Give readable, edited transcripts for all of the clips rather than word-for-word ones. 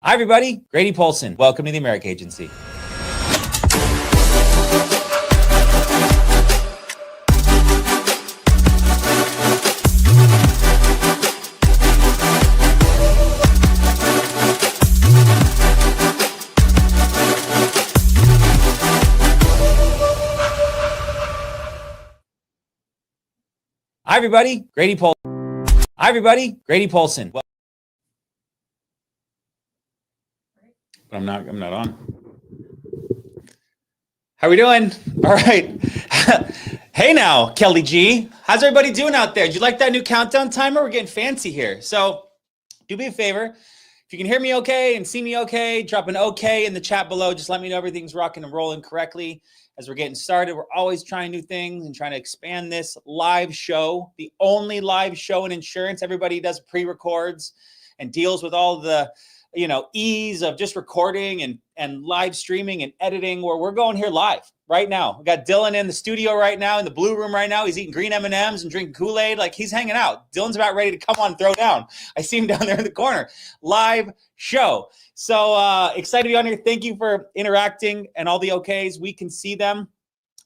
Hi, everybody. Grady Polson. Welcome to the America Agency. Hi, everybody. Grady Polson. Hi, everybody. Grady Polson. I'm not on. How are we doing? All right. Hey now, Kelly G. How's everybody doing out there? Did you like that new countdown timer? We're getting fancy here. So do me a favor. If you can hear me okay and see me okay, drop an okay in the chat below. Just let me know everything's rocking and rolling correctly as we're getting started. We're always trying new things and trying to expand this live show, the only live show in insurance. Everybody does pre-records and deals with all the ease of just recording and live streaming and editing, where we're going here live right now. We got Dylan in the studio right now, in the blue room right now. He's eating green M&Ms and drinking Kool-Aid. Like, he's hanging out. Dylan's about ready to come on and throw down. I see him down there in the corner. Live show. So excited to be on here. Thank you for interacting and all the okays. We can see them.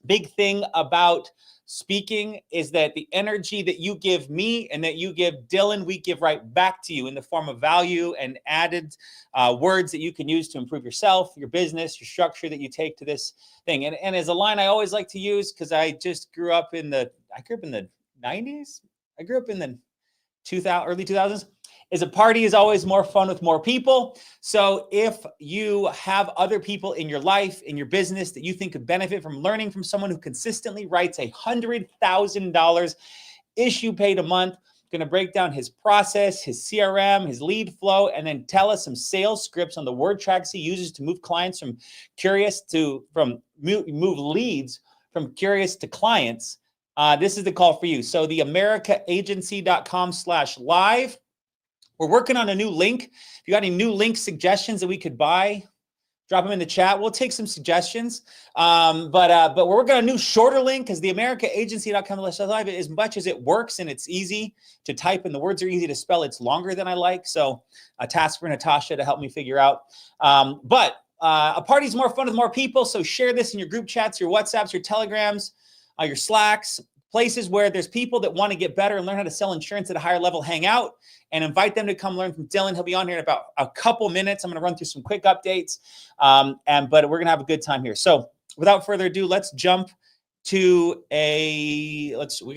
Big thing about speaking is that the energy that you give me and that you give Dylan, we give right back to you in the form of value and added words that you can use to improve yourself, your business, your structure that you take to this thing. And as a line I always like to use, because I grew up in the 90s. I grew up in the early 2000s. Is a party is always more fun with more people. So if you have other people in your life, in your business that you think could benefit from learning from someone who consistently writes $100,000 issue paid a month, going to break down his process, his CRM, his lead flow, and then tell us some sales scripts on the word tracks he uses to move clients move leads from curious to clients. This is the call for you. So the americaagency.com/live. We're working on a new link. If you got any new link suggestions that we could buy, drop them in the chat. We'll take some suggestions. But we're working on a new shorter link, because the americaagency.com/live, as much as it works and it's easy to type and the words are easy to spell, it's longer than I like. So a task for Natasha to help me figure out. But a party's more fun with more people. So share this in your group chats, your WhatsApps, your Telegrams, your Slacks, places where there's people that want to get better and learn how to sell insurance at a higher level. Hang out and invite them to come learn from Dylan. He'll be on here in about a couple minutes. I'm going to run through some quick updates, but we're going to have a good time here. So without further ado, let's jump to there we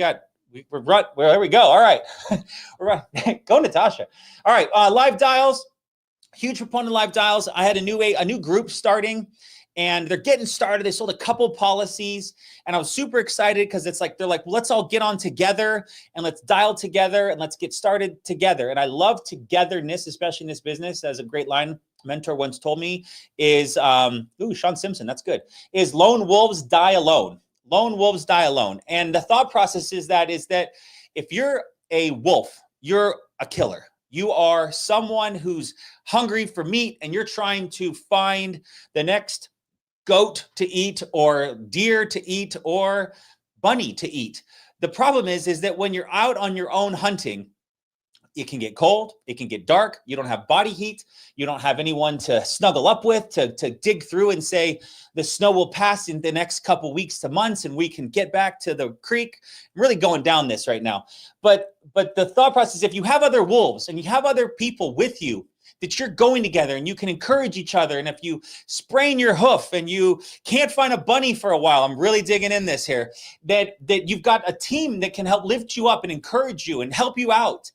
go. All right. Go, Natasha. All right. Live dials, huge proponent of live dials. I had a new group starting, and they're getting started. They sold a couple policies, and I was super excited because they're like, well, let's all get on together and let's dial together and let's get started together. And I love togetherness, especially in this business. As a great line a mentor once told me is, Sean Simpson, that's good, is lone wolves die alone. Lone wolves die alone. And the thought process is that if you're a wolf, you're a killer. You are someone who's hungry for meat, and you're trying to find the next goat to eat, or deer to eat, or bunny to eat. The problem is that when you're out on your own hunting, it can get cold, it can get dark, you don't have body heat, you don't have anyone to snuggle up with, to dig through and say, the snow will pass in the next couple weeks to months and we can get back to the creek. I'm really going down this right now. But the thought process, if you have other wolves and you have other people with you, that you're going together and you can encourage each other. And if you sprain your hoof and you can't find a bunny for a while, I'm really digging in this here, that you've got a team that can help lift you up and encourage you and help you out.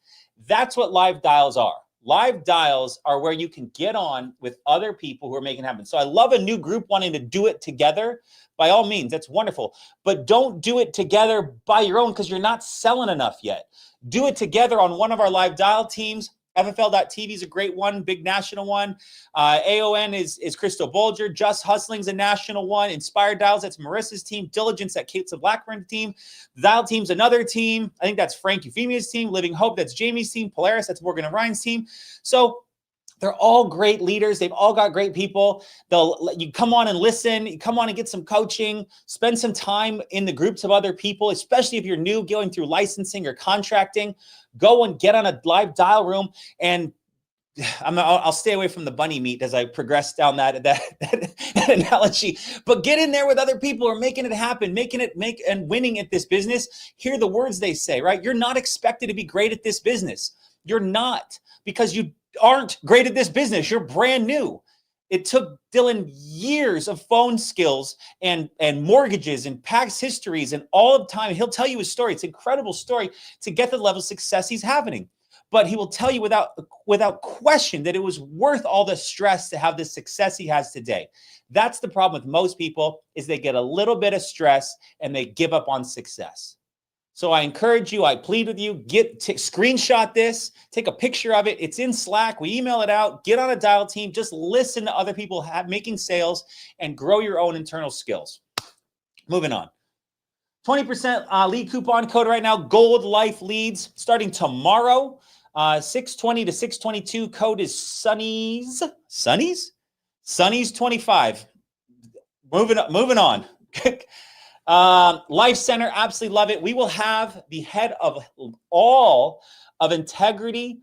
That's what live dials are. Live dials are where you can get on with other people who are making it happen. So I love a new group wanting to do it together. By all means, that's wonderful. But don't do it together by your own, because you're not selling enough yet. Do it together on one of our live dial teams. FFL.TV is a great one, big national one. AON is Crystal Bolger. Just Hustling's a national one. Inspired Dials, that's Marissa's team. Diligence, that Kate's Blackburn team. The Dial team's another team. I think that's Frank Euphemia's team. Living Hope, that's Jamie's team. Polaris, that's Morgan and Ryan's team. So they're all great leaders. They've all got great people. They'll let you come on and listen. You come on and get some coaching. Spend some time in the groups of other people, especially if you're new going through licensing or contracting. Go and get on a live dial room and I'll stay away from the bunny meat as I progress down that analogy, but get in there with other people who are making it happen, and winning at this business. Hear the words they say, right? You're not expected to be great at this business. You're not, because you aren't great at this business. You're brand new. It took Dylan years of phone skills and mortgages and past histories and all of time. He'll tell you his story. It's an incredible story to get the level of success he's having. But he will tell you without question that it was worth all the stress to have the success he has today. That's the problem with most people, is they get a little bit of stress and they give up on success. So I encourage you, I plead with you, screenshot this, take a picture of it. It's in Slack. We email it out. Get on a dial team. Just listen to other people making sales and grow your own internal skills. Moving on. 20% lead coupon code right now, Gold Life Leads, starting tomorrow. 620 to 622. Code is Sunnies. Sunnies 25. Moving on. Life Center, absolutely love it. We will have the head of all of Integrity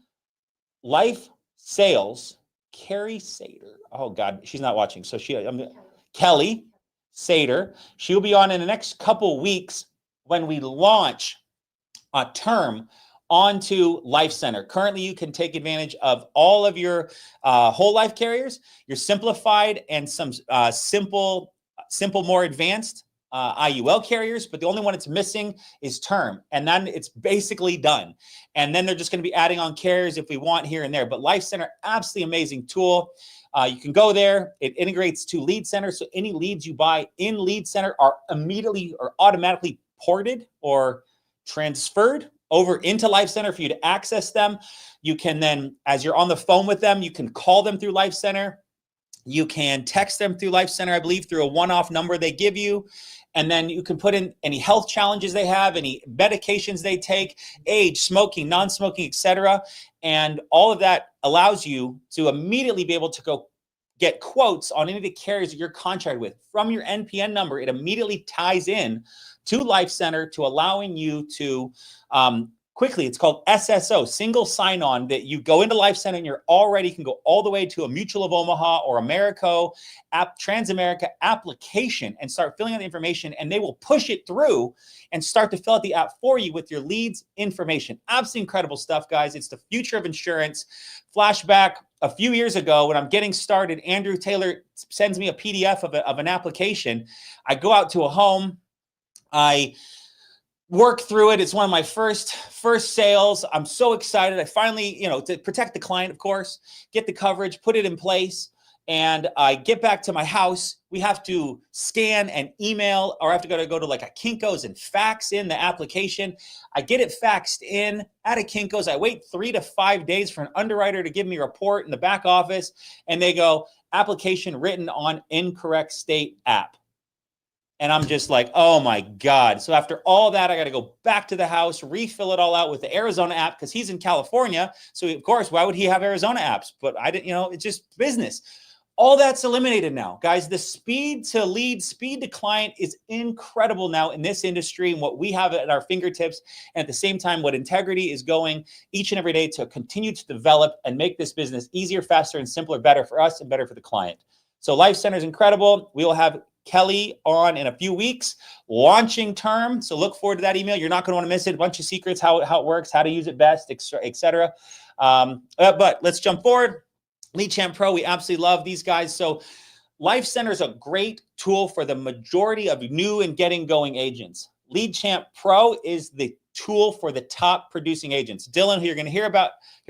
Life Sales, Carrie Sater. Oh God, she's not watching. So Kelly Sater. She'll be on in the next couple weeks when we launch a term onto Life Center. Currently, you can take advantage of all of your whole life carriers, your simplified and some simple, more advanced IUL carriers, but the only one it's missing is term. And then it's basically done. And then they're just going to be adding on carriers if we want here and there. But Life Center, absolutely amazing tool. You can go there. It integrates to Lead Center. So any leads you buy in Lead Center are immediately or automatically ported or transferred over into Life Center for you to access them. You can then, as you're on the phone with them, you can call them through Life Center. You can text them through Life Center, I believe, through a one-off number they give you. And then you can put in any health challenges they have, any medications they take, age, smoking, non-smoking, etc. And all of that allows you to immediately be able to go get quotes on any of the carriers that you're contracted with. From your NPN number, it immediately ties in to Life Center to allowing you to quickly, it's called SSO, single sign-on, that you go into Life Center and you're already can go all the way to a Mutual of Omaha or Americo Transamerica application and start filling out the information, and they will push it through and start to fill out the app for you with your leads information. Absolutely incredible stuff, guys. It's the future of insurance. Flashback a few years ago when I'm getting started, Andrew Taylor sends me a PDF of an application. I go out to a home. I work through it. It's one of my first sales. I'm so excited. I finally, to protect the client, of course, get the coverage, put it in place. And I get back to my house. We have to scan and email, or I have to go to like a Kinko's and fax in the application. I get it faxed in at a Kinko's. I wait 3 to 5 days for an underwriter to give me a report in the back office. And they go, application written on incorrect state app. And I'm just like, oh my God. So after all that, I got to go back to the house, refill it all out with the Arizona app because he's in California. So of course, why would he have Arizona apps? But I didn't, it's just business. All that's eliminated now, guys. The speed to lead, speed to client is incredible now in this industry and what we have at our fingertips. And at the same time, what Integrity is going each and every day to continue to develop and make this business easier, faster, and simpler, better for us and better for the client. So Life Center is incredible. We will have Kelly on in a few weeks, launching term. So look forward to that email. You're not going to want to miss it. A bunch of secrets, how it works, how to use it best, etc. But let's jump forward. Lead Champ Pro, we absolutely love these guys. So Life Center is a great tool for the majority of new and getting going agents. Lead Champ Pro is the tool for the top producing agents. Dylan, who you're going to hear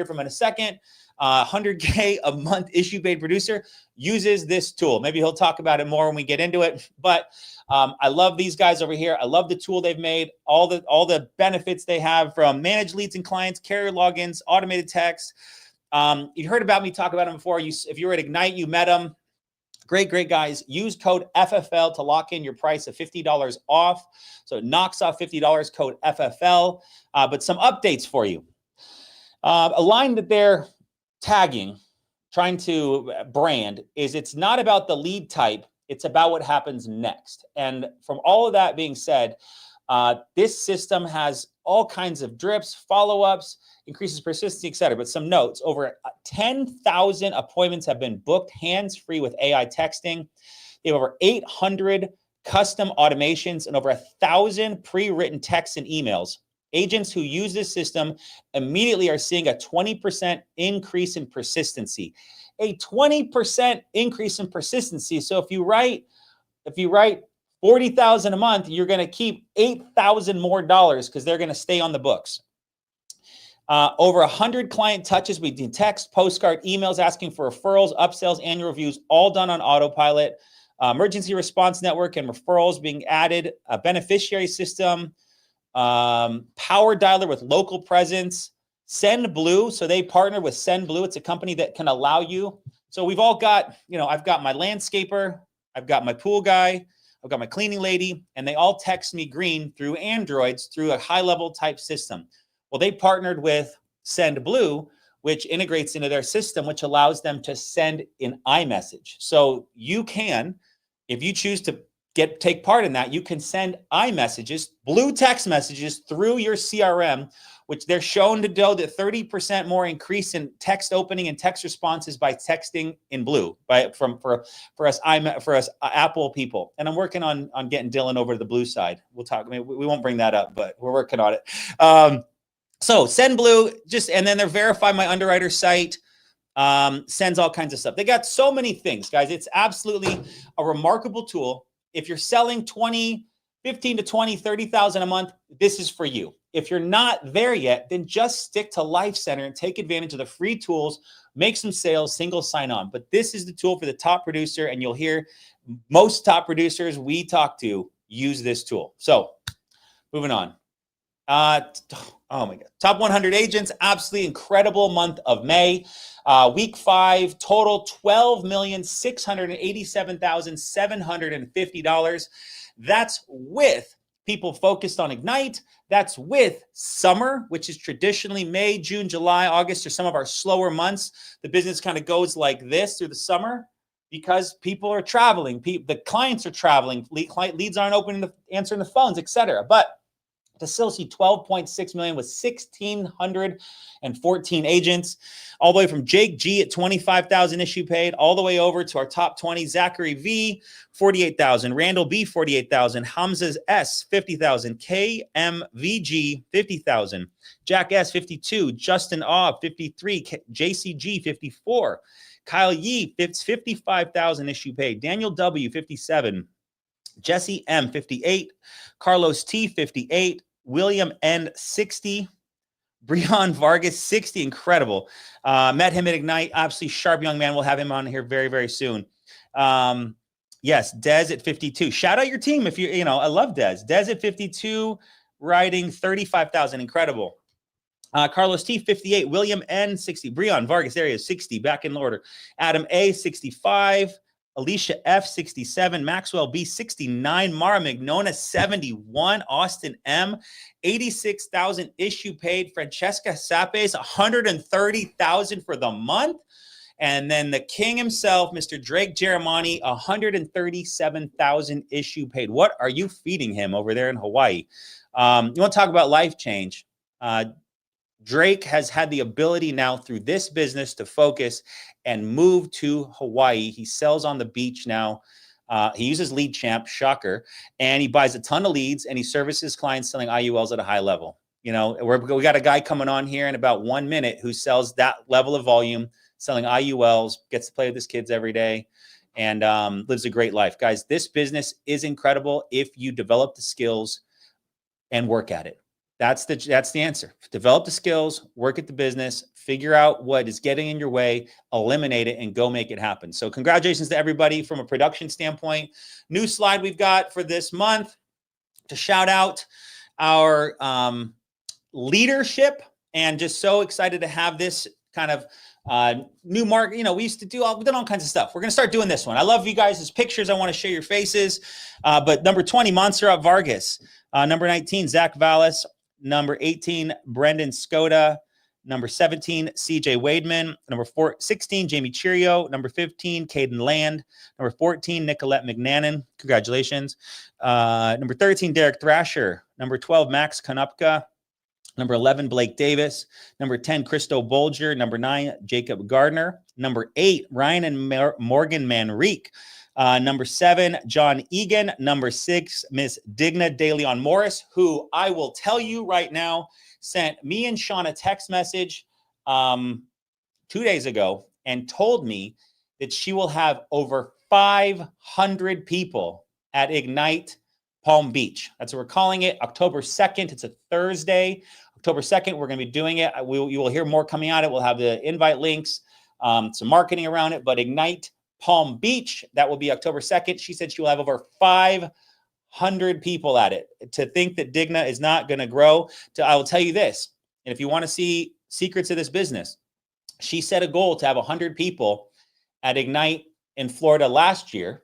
from in a second, 100K a month issue paid producer, uses this tool. Maybe he'll talk about it more when we get into it. But I love these guys over here. I love the tool they've made, all the benefits they have, from managed leads and clients, carrier logins, automated text. You heard about me talk about them before. If you were at Ignite, you met them. Great guys. Use code FFL to lock in your price of $50 off. So it knocks off $50, code FFL. But some updates for you. A line that they're tagging, trying to brand, is it's not about the lead type. It's about what happens next. And from all of that being said, This system has all kinds of drips, follow-ups, increases persistency, et cetera. But some notes, over 10,000 appointments have been booked hands-free with AI texting. They have over 800 custom automations and over 1,000 pre-written texts and emails. Agents who use this system immediately are seeing a 20% increase in persistency. A 20% increase in persistency. So if you write 40,000 a month, you're going to keep 8,000 more dollars because they're going to stay on the books. Over 100 client touches. We do text, postcard, emails asking for referrals, upsells, annual reviews, all done on autopilot. Emergency response network and referrals being added. A beneficiary system. Power dialer with local presence. Send Blue. So they partner with Send Blue. It's a company that can allow you. So we've all got, I've got my landscaper, I've got my pool guy, I've got my cleaning lady, and they all text me green through Androids through a high-level type system. Well, they partnered with Send Blue, which integrates into their system, which allows them to send an iMessage. So you can, if you choose to take part in that, you can send iMessages, blue text messages through your CRM, which they're shown to do the 30% more increase in text opening and text responses by texting in blue for us Apple people. And I'm working on getting Dylan over to the blue side. We'll talk. I mean, we won't bring that up, but we're working on it. So Send Blue, and then they're Verify My Underwriter site. Sends all kinds of stuff. They got so many things, guys. It's absolutely a remarkable tool. If you're selling 15 to 20, 30,000 a month, this is for you. If you're not there yet, then just stick to Life Center and take advantage of the free tools, make some sales, single sign on. But this is the tool for the top producer, and you'll hear most top producers we talk to use this tool. So moving on. Oh my God. Top 100 agents, absolutely incredible month of May. Week 5, total $12,687,750. That's with people focused on Ignite. That's with summer, which is traditionally May, June, July, August are some of our slower months. The business kind of goes like this through the summer because people are traveling. The clients are traveling. Leads aren't opening, answering the phones, etc. But to still see 12.6 million with 1,614 agents, all the way from Jake G at 25,000 issue paid, all the way over to our top 20, Zachary V, 48,000, Randall B, 48,000, Hamza S, 50,000, KMVG, 50,000, Jack S, 52, Justin Aw, 53, JCG, 54, Kyle Yee, 55,000 issue paid, Daniel W, 57, Jesse M, 58, Carlos T, 58, William N, 60, Breon Vargas, 60, incredible. Met him at Ignite, absolutely sharp young man. We'll have him on here very, very soon. Yes, Dez at 52. Shout out your team if I love Dez. Dez at 52, writing 35,000, incredible. Carlos T, 58, William N, 60, Breon Vargas, there he is, 60, back in order. Adam A, 65. Alicia F, 67, Maxwell B, 69, Mara Magnona, 71, Austin M, 86,000 issue paid, Francesca Sapes, 130,000 for the month, and then the king himself, Mr. Drake Jeremani, 137,000 issue paid. What are you feeding him over there in Hawaii? You want to talk about life change? Drake has had the ability now through this business to focus and move to Hawaii. He sells on the beach now. He uses Lead Champ, shocker, and he buys a ton of leads and he services clients selling IULs at a high level. We got a guy coming on here in about 1 minute who sells that level of volume, selling IULs, gets to play with his kids every day, and lives a great life. Guys, this business is incredible if you develop the skills and work at it. That's the answer. Develop the skills, work at the business, figure out what is getting in your way, eliminate it, and go make it happen. So congratulations to everybody from a production standpoint. New slide we've got for this month to shout out our leadership, and just so excited to have this kind of new mark. We've done all kinds of stuff. We're going to start doing this one. I love you guys' pictures. I want to share your faces. But number 20, Montserrat Vargas. Number 19, Zach Vallis. Number 18, Brendan Skoda. Number 17, CJ Wademan. Number 16, Jamie Cheerio. Number 15, Caden Land. Number 14, Nicolette McNannon. Congratulations. Number 13, Derek Thrasher. Number 12, Max Konopka. Number 11, Blake Davis. Number 10, Christo Bolger. Number 9, Jacob Gardner. Number 8, Ryan and Morgan Manrique. Number 7, John Egan. Number 6, Miss Digna DeLeon Morris, who I will tell you right now sent me and Sean a text message 2 days ago and told me that she will have over 500 people at Ignite Palm Beach. That's what we're calling it. October 2nd. It's a Thursday. October 2nd, we're going to be doing it. You will hear more coming out of it. We'll have the invite links, some marketing around it, but Ignite Palm Beach, that will be October 2nd. She said she will have over 500 people at it. To think that Digna is not going to grow, I will tell you this, and if you want to see secrets of this business, she set a goal to have 100 people at Ignite in Florida last year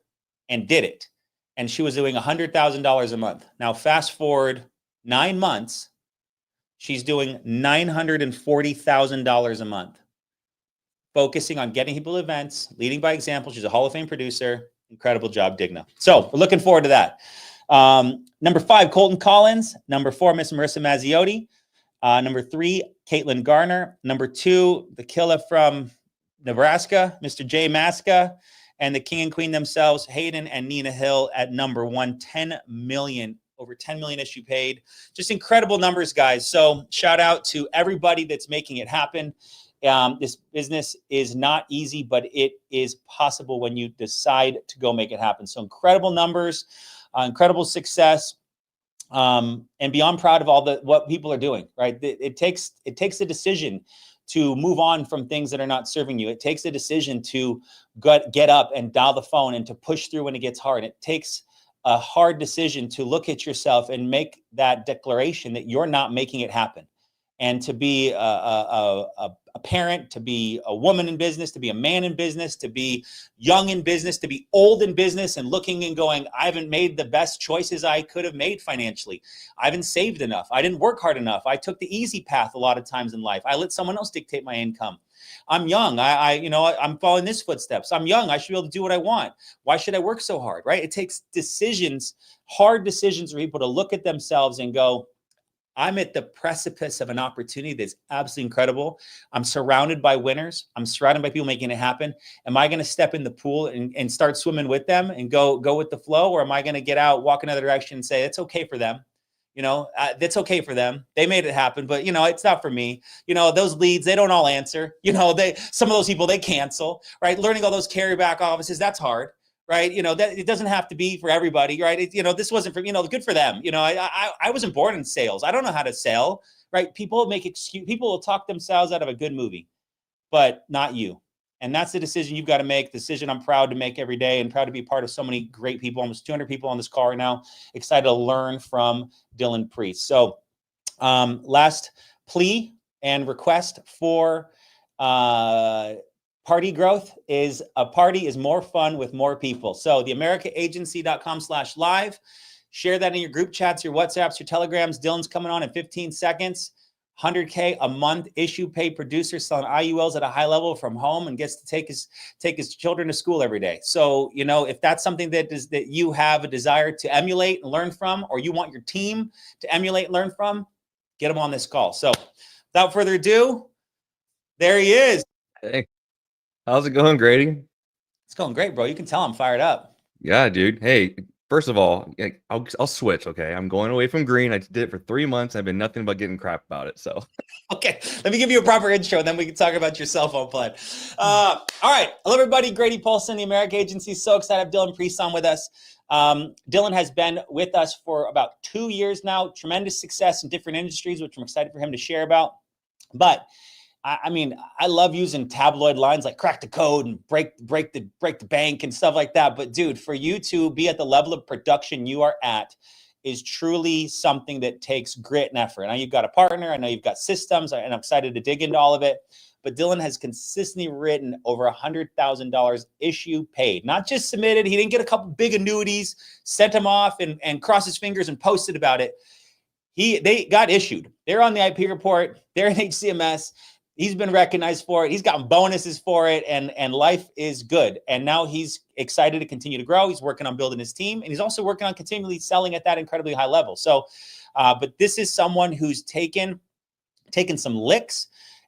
and did it. And she was doing $100,000 a month. Now, fast forward 9 months, she's doing $940,000 a month, focusing on getting people to events, leading by example. She's a Hall of Fame producer. Incredible job, Digna. So we're looking forward to that. Number 5, Colton Collins. Number 4, Miss Marissa Mazziotti. Number 3, Caitlin Garner. Number 2, the killer from Nebraska, Mr. Jay Maska. And the king and queen themselves, Hayden and Nina Hill at number 1, 10 million, over 10 million issue paid. Just incredible numbers, guys. So shout out to everybody that's making it happen. This business is not easy, but it is possible when you decide to go make it happen. So incredible numbers, incredible success, and beyond proud of all what people are doing, right? It takes a decision to move on from things that are not serving you. It takes a decision to get up and dial the phone and to push through when it gets hard. It takes a hard decision to look at yourself and make that declaration that you're not making it happen. And to be a parent, to be a woman in business, to be a man in business, to be young in business, to be old in business and looking and going, I haven't made the best choices I could have made financially. I haven't saved enough. I didn't work hard enough. I took the easy path a lot of times in life. I let someone else dictate my income. I'm young. I'm following this footsteps. I'm young. I should be able to do what I want. Why should I work so hard, right? It takes decisions, hard decisions for people to look at themselves and go, I'm at the precipice of an opportunity that's absolutely incredible. I'm surrounded by winners. I'm surrounded by people making it happen. Am I going to step in the pool and start swimming with them and go with the flow? Or am I going to get out, walk another direction and say, it's okay for them. That's okay for them. They made it happen, but it's not for me. Those leads, they don't all answer. Some of those people, they cancel, right? Learning all those carryback offices, that's hard. Right. That it doesn't have to be for everybody. Right. This wasn't for, good for them. I wasn't born in sales. I don't know how to sell. Right. People will talk themselves out of a good movie, but not you. And that's the decision you've got to make. The decision I'm proud to make every day and proud to be part of so many great people, almost 200 people on this call right now. Excited to learn from Dylan Priest. So last plea and request for party growth is a party is more fun with more people. So the americaagency.com/live, share that in your group chats, your WhatsApps, your Telegrams. Dylan's coming on in 15 seconds, 100K a month, issue pay producer selling IULs at a high level from home and gets to take his children to school every day. So, if that's something that you have a desire to emulate and learn from, or you want your team to emulate and learn from, get them on this call. So without further ado, there he is. Hey. How's it going, Grady? It's going great, bro. You can tell I'm fired up. Yeah, dude. Hey, first of all, I'll switch, okay? I'm going away from green. I did it for 3 months. I've been nothing but getting crap about it, so. Okay, let me give you a proper intro, and then we can talk about your cell phone plan. All right. Hello, everybody. Grady Paulson, the American Agency. So excited to have Dylan Priest on with us. Dylan has been with us for about 2 years now. Tremendous success in different industries, which I'm excited for him to share about. But I love using tabloid lines like crack the code and break the bank and stuff like that. But dude, for you to be at the level of production you are at is truly something that takes grit and effort. I know you've got a partner. I know you've got systems, and I'm excited to dig into all of it. But Dylan has consistently written over $100,000 issue paid, not just submitted. He didn't get a couple big annuities, sent them off and crossed his fingers and posted about it. They got issued. They're on the IP report. They're in HCMS. He's been recognized for it. He's gotten bonuses for it, and life is good. And now he's excited to continue to grow. He's working on building his team, and he's also working on continually selling at that incredibly high level. So, but this is someone who's taken some licks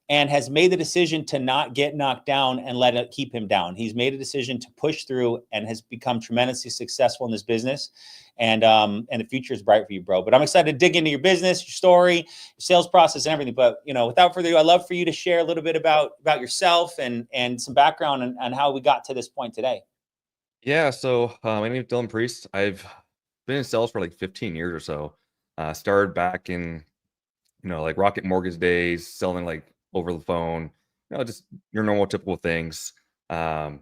and has made the decision to not get knocked down and let it keep him down. He's made a decision to push through and has become tremendously successful in this business. And the future is bright for you, bro. But I'm excited to dig into your business, your story, your sales process, and everything. But without further ado, I'd love for you to share a little bit about yourself and some background on how we got to this point today. Yeah, so my name is Dylan Priest. I've been in sales for like 15 years or so. Started back in like Rocket Mortgage days, selling like over the phone, just your normal typical things. Got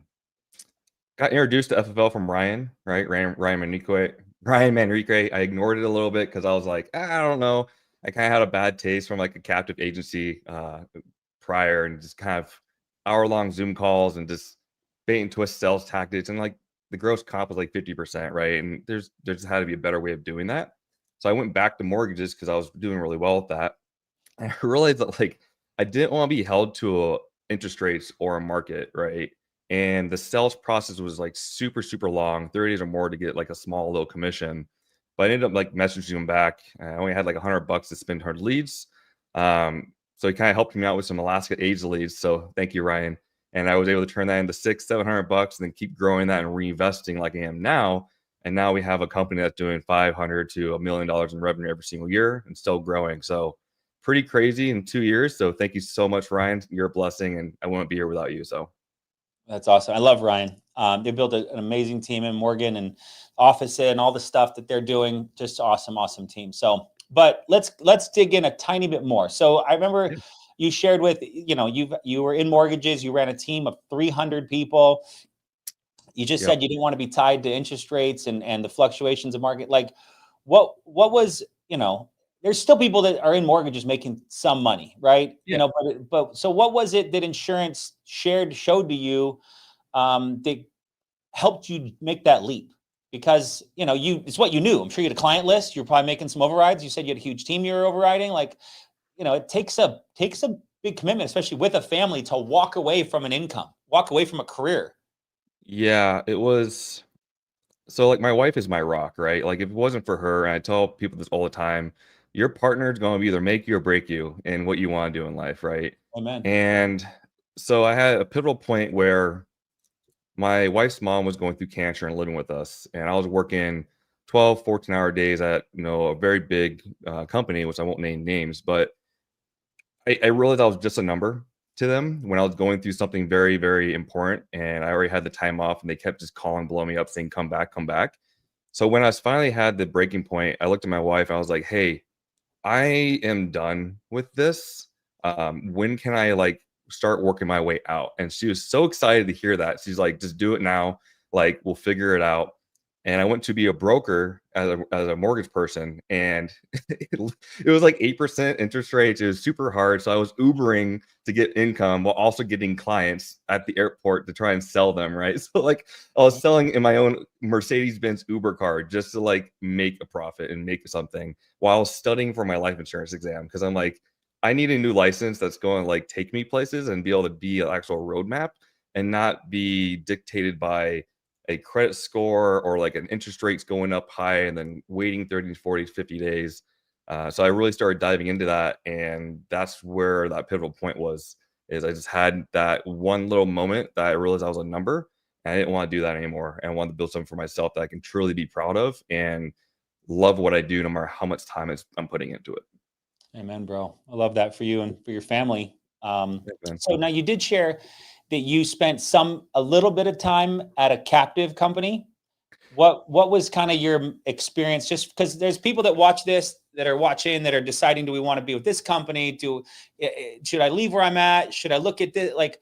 introduced to FFL from Ryan, right? Ryan Manrique. I ignored it a little bit because I was like, I don't know. I kind of had a bad taste from like a captive agency prior, and just kind of hour-long Zoom calls and just bait and twist sales tactics, and like the gross comp was like 50%, right? And there's had to be a better way of doing that. So I went back to mortgages because I was doing really well with that. And I realized that like I didn't want to be held to interest rates or a market, right? And the sales process was like super, super long, 30 days or more to get like a small little commission. But I ended up like messaging him back. I only had like $100 to spend 100 leads. So he kind of helped me out with some Alaska AIDS leads. So thank you, Ryan. And I was able to turn that into $600-700 and then keep growing that and reinvesting like I am now. And now we have a company that's doing $500 to $1 million in revenue every single year and still growing. So pretty crazy in 2 years. So thank you so much, Ryan. You're a blessing, and I wouldn't be here without you. So That's awesome. I love Ryan. They built an amazing team in Morgan and Office and all the stuff that they're doing. Just awesome, awesome team. So, but let's dig in a tiny bit more. So I remember you shared with, you were in mortgages, you ran a team of 300 people. You just said you didn't want to be tied to interest rates and the fluctuations of market. Like what was, there's still people that are in mortgages making some money, right? Yeah. But so what was it that insurance showed to you that helped you make that leap? Because it's what you knew. I'm sure you had a client list. You're probably making some overrides. You said you had a huge team you were overriding. Like, it takes a big commitment, especially with a family, to walk away from an income, walk away from a career. Yeah, it was. So like my wife is my rock, right? Like if it wasn't for her, and I tell people this all the time, your partner is going to either make you or break you in what you want to do in life, right? Amen. And so I had a pivotal point where my wife's mom was going through cancer and living with us, and I was working 12, 14-hour days at a very big company, which I won't name names, but I realized I was just a number to them when I was going through something very, very important, and I already had the time off, and they kept just calling, blowing me up, saying, come back, come back. So when I finally had the breaking point, I looked at my wife, and I was like, hey, I am done with this. When can I like start working my way out? And she was so excited to hear that. She's like, just do it now. Like, we'll figure it out. And I went to be a broker as a mortgage person, and it was like 8% interest rates. It was super hard. So I was Ubering to get income while also getting clients at the airport to try and sell them, right? So like I was selling in my own Mercedes-Benz Uber card just to like make a profit and make something while studying for my life insurance exam, because I'm like, I need a new license that's going to like take me places and be able to be an actual roadmap and not be dictated by a credit score or like an interest rates going up high and then waiting 30, 40, 50 days. So I really started diving into that. And that's where that pivotal point was, is I just had that one little moment that I realized I was a number, and I didn't want to do that anymore. And I wanted to build something for myself that I can truly be proud of and love what I do, no matter how much time I'm putting into it. Amen, bro. I love that for you and for your family. Amen. So now you did share that you spent a little bit of time at a captive company. What was kind of your experience? Just because there's people that watch this, that are watching, that are deciding, do we want to be with this company? Should I leave where I'm at? Should I look at this? Like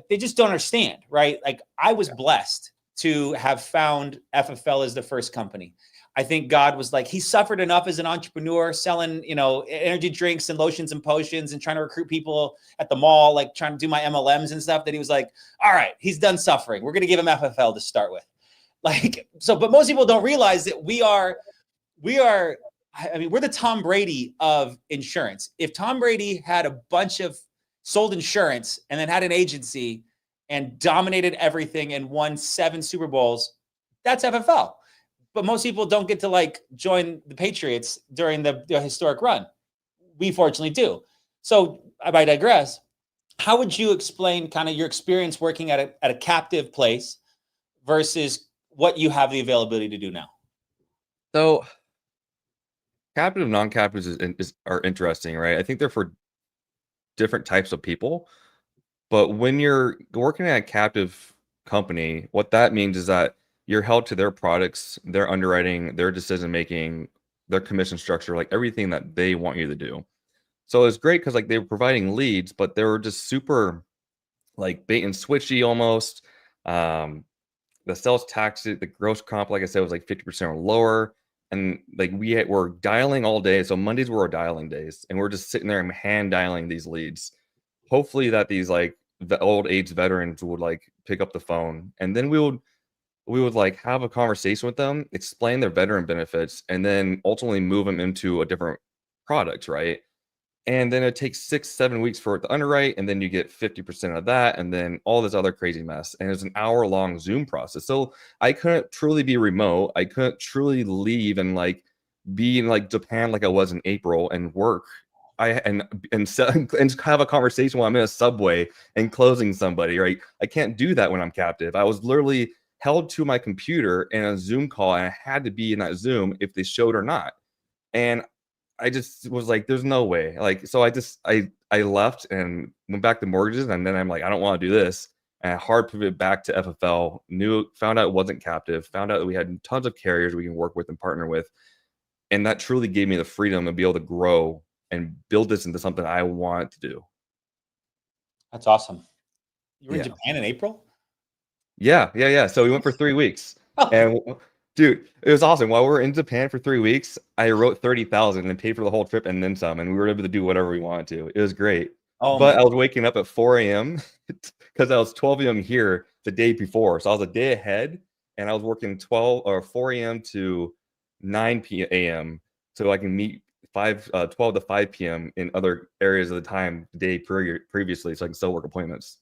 they just don't understand, right? Like I was blessed to have found FFL as the first company. I think God was like, he suffered enough as an entrepreneur selling, energy drinks and lotions and potions and trying to recruit people at the mall, like trying to do my MLMs and stuff, that he was like, all right, he's done suffering. We're going to give him FFL to start with. But most people don't realize that we're the Tom Brady of insurance. If Tom Brady had a bunch of sold insurance, and then had an agency and dominated everything and won 7 Super Bowls. That's FFL. But most people don't get to like join the Patriots during the historic run. We fortunately do. So I digress. How would you explain kind of your experience working at a captive place versus what you have the availability to do now? So captive, non-captives are interesting, right? I think they're for different types of people. But when you're working at a captive company, what that means is that you're held to their products, their underwriting, their decision making, their commission structure, like everything that they want you to do. So it's great because like they were providing leads, but they were just super like bait and switchy almost. Um, the sales tax, the gross comp, like I said, was like 50% or lower. And like were dialing all day. So Mondays were our dialing days, and we're just sitting there and hand dialing these leads. Hopefully that these like the old age veterans would like pick up the phone, and then we would like have a conversation with them, explain their veteran benefits, and then ultimately move them into a different product, right? And then it takes 6-7 weeks for it to underwrite, and then you get 50% of that, and then all this other crazy mess. And it's an hour-long Zoom process. So I couldn't truly be remote. I couldn't truly leave and like be in like Japan like I was in April and work. And have a conversation while I'm in a subway and closing somebody, right? I can't do that when I'm captive. I was literally held to my computer in a Zoom call, and I had to be in that Zoom if they showed or not. And I just was like, there's no way. Like, so I left and went back to mortgages, and then I'm like, I don't want to do this. And I hard pivot back to FFL, found out it wasn't captive, found out that we had tons of carriers we can work with and partner with. And that truly gave me the freedom to be able to grow and build this into something I want to do. That's awesome. You were in Yeah. Japan in April? Yeah. So we went for 3 weeks. And dude, it was awesome. While we were in Japan for 3 weeks, I wrote 30,000 and paid for the whole trip and then some. And we were able to do whatever we wanted to. It was great. But I was waking up at 4 a.m. because I was 12 a.m. here the day before. So I was a day ahead, and I was working 4 a.m. to 9 a.m. so I can meet 12 to 5 p.m. in other areas of the time the day previously, so I can still work appointments.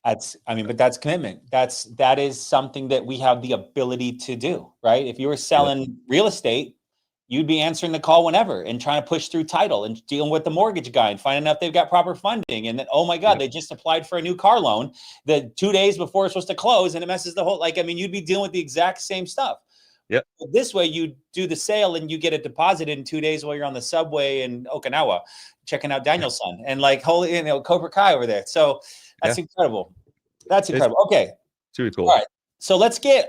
But that's commitment. That is something that we have the ability to do, right? If you were selling real estate, you'd be answering the call whenever and trying to push through title and dealing with the mortgage guy and finding out if they've got proper funding. And then, oh my God, they just applied for a new car loan the 2 days before it's supposed to close, and it messes the whole, you'd be dealing with the exact same stuff. Yep. This way you do the sale and you get it deposited in 2 days while you're on the subway in Okinawa, checking out Danielson and Cobra Kai over there. So that's incredible. That's incredible. Okay. It's really cool. All right. So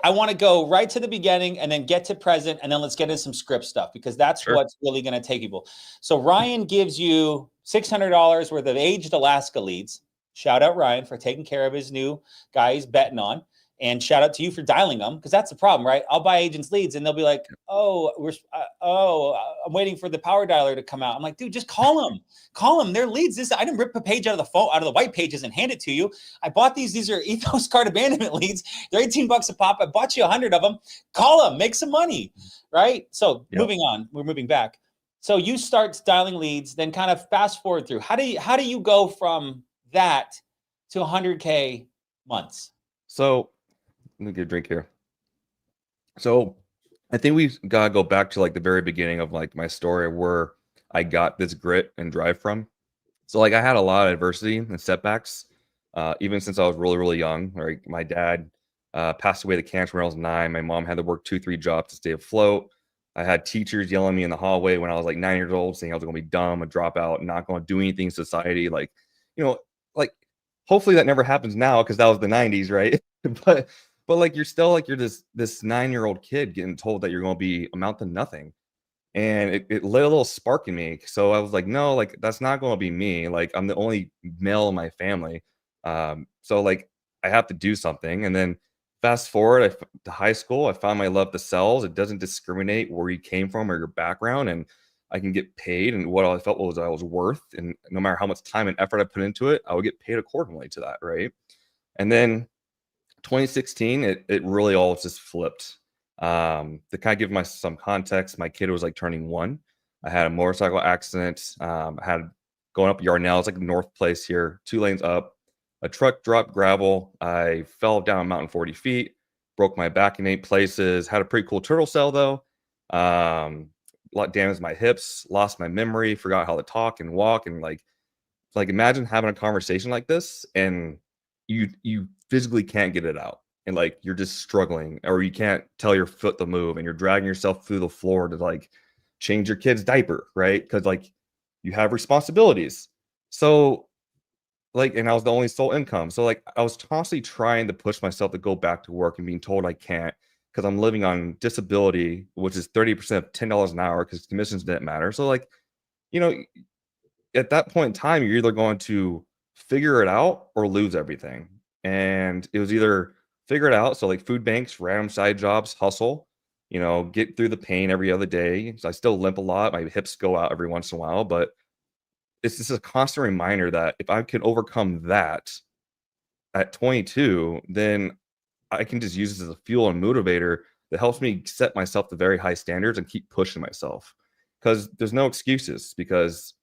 I want to go right to the beginning and then get to present, and then let's get into some script stuff, because that's what's really going to take people. So Ryan gives you $600 worth of aged Alaska leads. Shout out Ryan for taking care of his new guy he's betting on. And shout out to you for dialing them, because that's the problem, right? I'll buy agents leads and they'll be like, I'm waiting for the power dialer to come out. I'm like, dude, just call them. Call them. They're leads. I didn't rip a page out of the phone, out of the white pages and hand it to you. I bought these. These are Ethos card abandonment leads. They're $18 a pop. I bought you 100 of them. Call them. Make some money, right? So moving on. We're moving back. So you start dialing leads, then kind of fast forward through. How do you go from that to 100K months? So let me get a drink here. So I think we gotta go back to like the very beginning of like my story, where I got this grit and drive from. So like I had a lot of adversity and setbacks, even since I was really, really young. Like my dad passed away to cancer when I was 9. My mom had to work 2-3 jobs to stay afloat. I had teachers yelling at me in the hallway when I was like 9 years old, saying I was gonna be dumb, a dropout, not gonna do anything in society. Like, hopefully that never happens now, because that was the 90s, right? But like you're still like you're this 9-year-old kid getting told that you're going to be amount to nothing, and it lit a little spark in me. So I was like, no, like that's not going to be me. Like I'm the only male in my family, so like I have to do something. And then fast forward to high school, I found my love to sales. It doesn't discriminate where you came from or your background, and I can get paid and what I felt was I was worth. And no matter how much time and effort I put into it, I would get paid accordingly to that, right? And then 2016, it really all just flipped. To kind of give some context, my kid was like turning 1. I had a motorcycle accident. I had going up Yarnell. It's like North Place here, 2 lanes up. A truck dropped gravel. I fell down a mountain 40 feet, broke my back in 8 places. Had a pretty cool turtle cell though. A lot damaged my hips, lost my memory, forgot how to talk and walk, and like imagine having a conversation like this and you physically can't get it out, and like you're just struggling, or you can't tell your foot to move and you're dragging yourself through the floor to like change your kid's diaper, right? Because like you have responsibilities. So like, and I was the only sole income. So like I was constantly trying to push myself to go back to work and being told I can't because I'm living on disability, which is 30% of $10 an hour because commissions didn't matter. So like, you know, at that point in time, you're either going to figure it out or lose everything. And it was either figure it out. So like food banks, random side jobs, hustle, get through the pain every other day. So I still limp a lot. My hips go out every once in a while, but it's just a constant reminder that if I can overcome that at 22, then I can just use this as a fuel and motivator that helps me set myself to very high standards and keep pushing myself. Because there's no excuses, because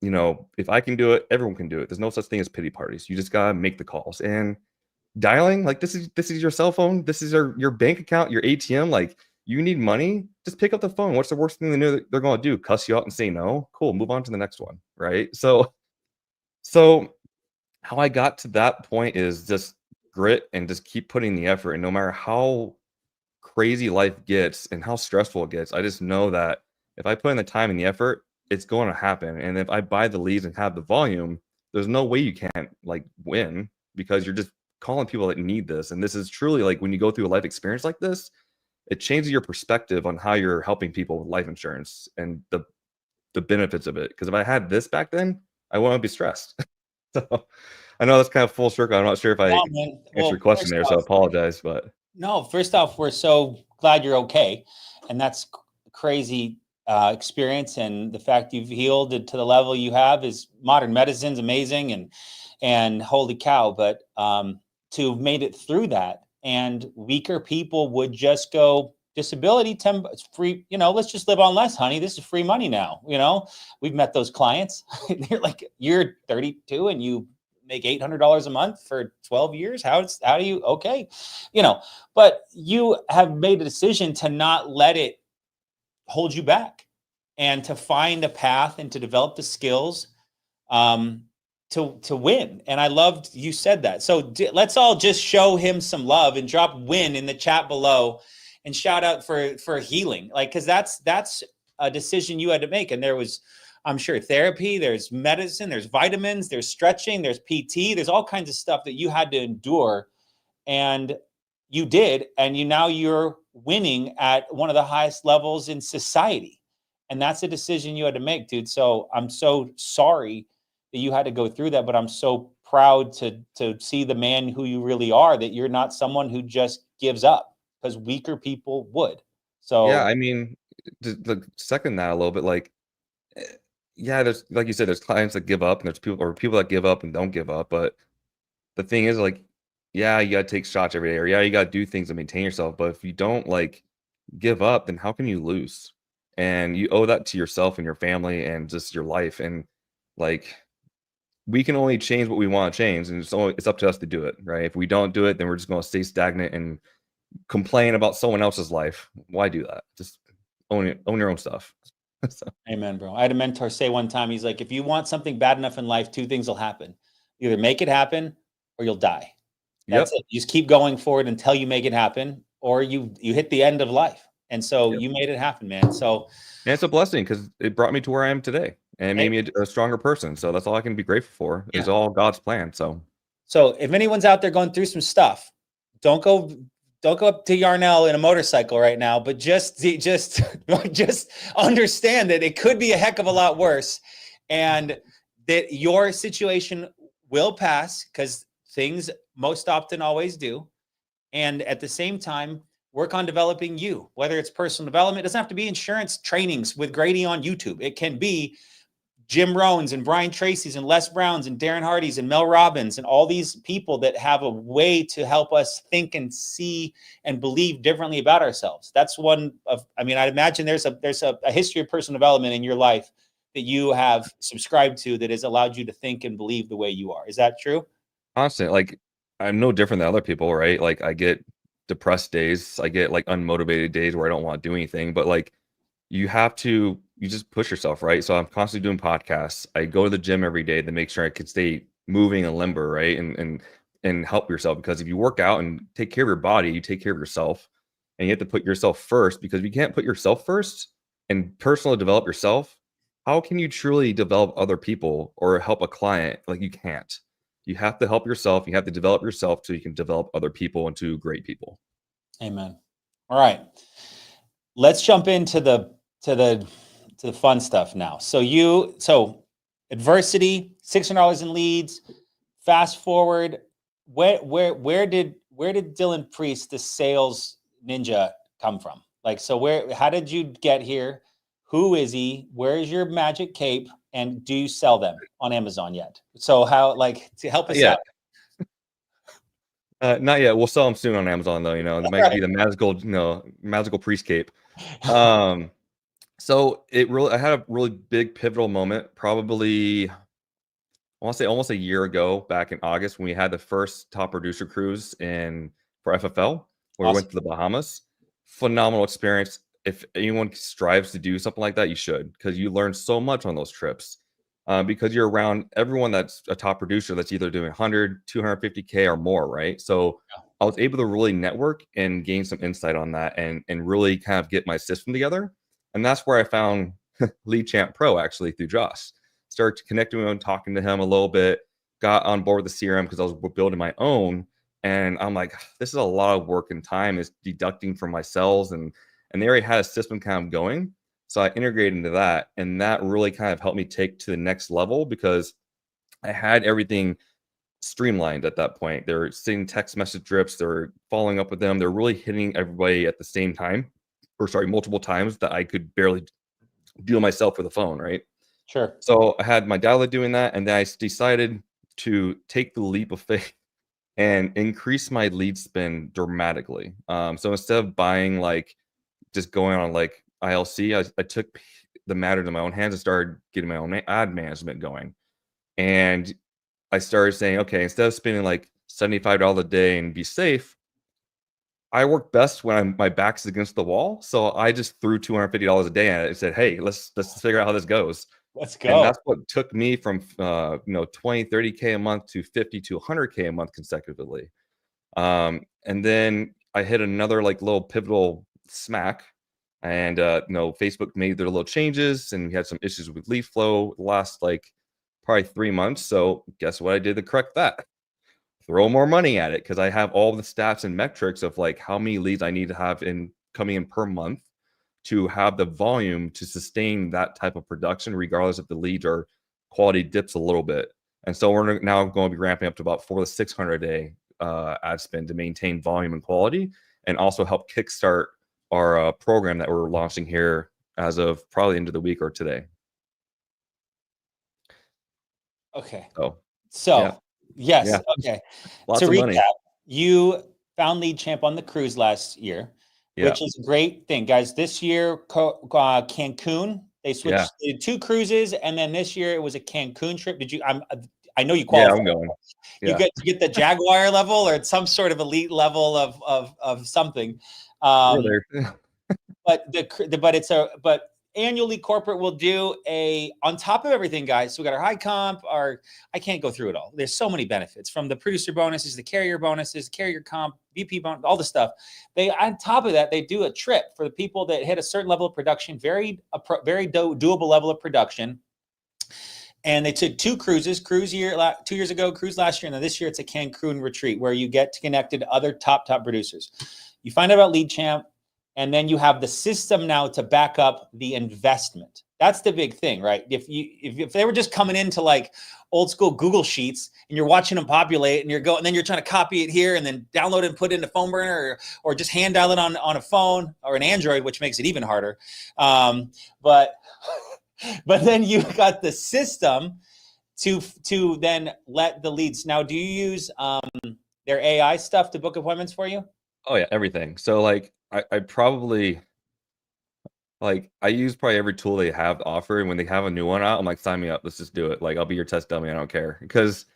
if I can do it, everyone can do it. There's no such thing as pity parties. You just gotta make the calls. And dialing, like this is your cell phone, this is your bank account, your ATM. Like you need money, just pick up the phone. What's the worst thing they know that they're gonna do? Cuss you out and say no? Cool, move on to the next one, right? So how I got to that point is just grit and just keep putting the effort. And no matter how crazy life gets and how stressful it gets, I just know that if I put in the time and the effort, it's going to happen. And if I buy the leads and have the volume, there's no way you can't like win, because you're just calling people that need this. And this is truly like when you go through a life experience like this, it changes your perspective on how you're helping people with life insurance and the benefits of it. Because if I had this back then, I wouldn't be stressed. So I know that's kind of full circle. I'm not sure if I No, man. answered your Well, question first there, so I off, apologize. But no, first off, we're so glad you're okay. And that's crazy experience. And the fact you've healed to the level you have is modern medicine's amazing, and holy cow. But to have made it through that, and weaker people would just go, disability, it's free, let's just live on less, honey. This is free money now. We've met those clients. They're like, you're 32 and you make $800 a month for 12 years. How do you, okay. But you have made a decision to not let it hold you back, and to find a path and to develop the skills to win. And I loved you said that. So let's all just show him some love and drop win in the chat below and shout out for healing. Like, cause that's a decision you had to make. And there was, I'm sure, therapy, there's medicine, there's vitamins, there's stretching, there's PT, there's all kinds of stuff that you had to endure. And you did, and you're winning at one of the highest levels in society. And that's a decision you had to make, dude. So I'm so sorry that you had to go through that, but I'm so proud to see the man who you really are, that you're not someone who just gives up, because weaker people would. yeah, So I mean, the second that a little bit, like, yeah, there's, like you said, there's clients that give up and there's people that give up and don't give up. But the thing is, like, yeah, you gotta take shots every day, or yeah, you gotta do things to maintain yourself. But if you don't like give up, then how can you lose? And you owe that to yourself and your family and just your life. And like, we can only change what we want to change, and it's up to us to do it, right? If we don't do it, then we're just going to stay stagnant and complain about someone else's life. Why do that? Just own your own stuff. So, amen, bro. I had a mentor say one time, he's like, if you want something bad enough in life, two things will happen. You either make it happen or you'll die. That's yep, it. You just keep going forward until you make it happen, or you hit the end of life. And so yep. you made it happen, man. So And it's a blessing because it brought me to where I am today and made me a stronger person. So that's all I can be grateful for. yeah. Is all God's plan. So if anyone's out there going through some stuff, don't go up to Yarnell in a motorcycle right now, but just understand that it could be a heck of a lot worse, and that your situation will pass, because things most often always do. And at the same time, work on developing you, whether it's personal development. It doesn't have to be insurance trainings with Grady on YouTube. It can be Jim Rohn's and Brian Tracy's and Les Brown's and Darren Hardy's and Mel Robbins and all these people that have a way to help us think and see and believe differently about ourselves. That's one of, I mean, I'd imagine there's a history of personal development in your life that you have subscribed to that has allowed you to think and believe the way you are. Is that true? Constant. Like, I'm no different than other people, right? Like, I get depressed days, I get like unmotivated days where I don't want to do anything, but like, you just push yourself, right? So I'm constantly doing podcasts. I go to the gym every day to make sure I can stay moving and limber, right? And help yourself, because if you work out and take care of your body, you take care of yourself. And you have to put yourself first, because if you can't put yourself first and personally develop yourself, how can you truly develop other people or help a client? Like, you can't. You have to help yourself. You have to develop yourself so you can develop other people into great people. Amen. All right. Let's jump into the fun stuff now. So adversity, $600 in leads. Fast forward, where did Dylan Priest, the sales ninja, come from? Like, so how did you get here? Who is he? Where is your magic cape? And do you sell them on Amazon yet? So how, like, to help us out? Not yet. We'll sell them soon on Amazon, though. It might be the magical priest cape. So I had a really big pivotal moment, probably, I want to say almost a year ago, back in August, when we had the first top producer cruise for FFL, where we went to the Bahamas. Phenomenal experience. If anyone strives to do something like that, you should, because you learn so much on those trips. Because you're around everyone that's a top producer that's either doing 100, 250K or more, right? So I was able to really network and gain some insight on that, and really kind of get my system together. And that's where I found Lead Champ Pro, actually, through Josh. Started connecting with him, talking to him a little bit, got on board with the CRM because I was building my own. And I'm like, this is a lot of work and time is deducting from my sales. And they already had a system kind of going. So I integrated into that. And that really kind of helped me take to the next level, because I had everything streamlined at that point. They're sending text message drips. They're following up with them. They're really hitting everybody at the same time, multiple times, that I could barely do myself with a phone, right? Sure. So I had my dialer doing that, and then I decided to take the leap of faith and increase my lead spend dramatically. So instead of buying, like, just going on like ILC, I took the matter into my own hands and started getting my own ad management going. And I started saying, okay, instead of spending like $75 a day and be safe, I work best when my back's against the wall. So I just threw $250 a day at it and said, hey, let's figure out how this goes. Let's go. And that's what took me from 20, 30K a month to 50 to 100K a month consecutively. And then I hit another like little pivotal smack, and Facebook made their little changes, and we had some issues with lead flow the last like probably 3 months. So guess what I did to correct that? Throw more money at it, because I have all the stats and metrics of like how many leads I need to have coming in per month to have the volume to sustain that type of production, regardless if the leads or quality dips a little bit. And so we're now going to be ramping up to about 400 to 600 a day ad spend to maintain volume and quality, and also help kickstart our program that we're launching here as of probably the end of the week or today. Okay. So yeah. Yes. Yeah. Okay. Lots To of recap, money. you found Lead Champ on the cruise last year, which is a great thing, guys. This year, Cancun, they switched to 2 cruises, and then this year it was a Cancun trip. I know you qualified. Yeah, I'm going. You get the Jaguar level, or it's some sort of elite level of something. But annually, corporate will do on top of everything, guys. So we got our high comp, I can't go through it all. There's so many benefits, from the producer bonuses, the carrier bonuses, carrier comp, VP bonus, all the stuff. On top of that, they do a trip for the people that hit a certain level of production, very doable level of production. And they took 2 cruises, 2 years ago, cruise last year, and then this year it's a Cancun retreat where you get connected to other top producers. You find out about Lead Champ, and then you have the system now to back up the investment. That's the big thing, right? If they were just coming into like old school Google Sheets, and you're watching them populate, and and then you're trying to copy it here and then download it and put it in a phone burner, or just hand dial it on a phone or an Android, which makes it even harder. But then you got the system to then let the leads. Now, do you use their AI stuff to book appointments for you? Oh yeah, everything. So like I probably Like I use probably every tool they have to offer, and when they have a new one out, I'm like, sign me up. Let's just do it. Like I'll be your test dummy. I don't care because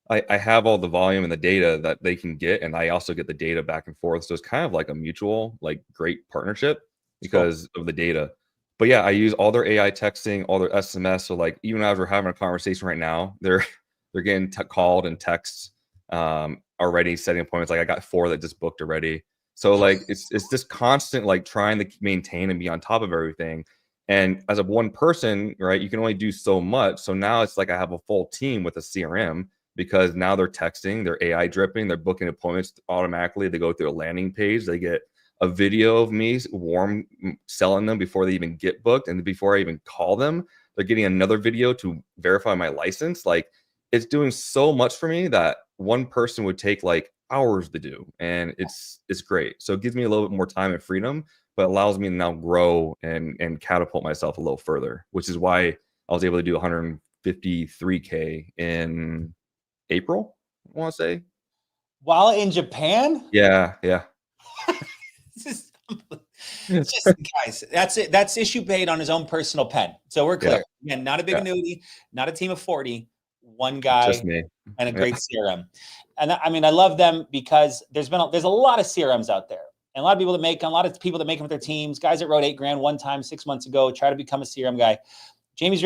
I have all the volume and the data that they can get, and I also get the data back and forth. So it's kind of like a mutual, like great partnership It's cool. because of the data. But yeah, I use all their AI texting, all their SMS. So like even as we're having a conversation right now, they're getting called and texts already, setting appointments. Like I got 4 that just booked already. So like it's just constant like trying to maintain and be on top of everything. And as a one person, right, you can only do so much. So now it's like I have a full team with a CRM because now they're texting, they're AI dripping, they're booking appointments automatically. They go through a landing page, they get a video of me warm selling them before they even get booked. And before I even call them, they're getting another video to verify my license. Like it's doing so much for me that one person would take like hours to do. And it's great. So it gives me a little bit more time and freedom, but allows me to now grow and catapult myself a little further, which is why I was able to do 153K in April, I want to say. While in Japan? Yeah, yeah. This it's just, guys, that's it. That's issue paid on his own personal pen. So we're Yeah, clear. Again, not a big yeah. annuity, not a team of 40, one Just guy me. and a Yeah, great CRM. And I mean, I love them because there's a lot of CRMs out there. And a lot of people that make them with their teams, guys that wrote 8 grand one time 6 months ago, try to become a CRM guy. Jamie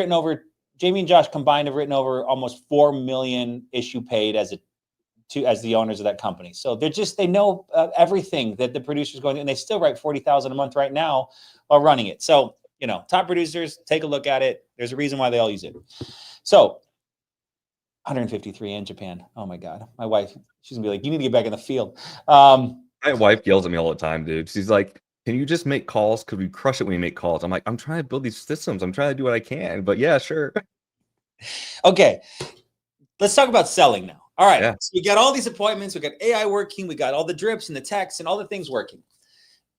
and Josh combined have written over almost 4 million issue paid as the owners of that company. So they know everything that the producer's going to, and they still write 40,000 a month right now while running it. So, top producers, take a look at it. There's a reason why they all use it. So 153 in Japan. Oh my God. My wife, she's gonna be like, you need to get back in the field. my wife yells at me all the time, dude. She's like, "Can you just make calls? Because we crush it when we make calls." I'm like, "I'm trying to build these systems. I'm trying to do what I can." But yeah, sure. Okay. Let's talk about selling now. All right. Yeah, So we got all these appointments. We got AI working. We got all the drips and the texts and all the things working.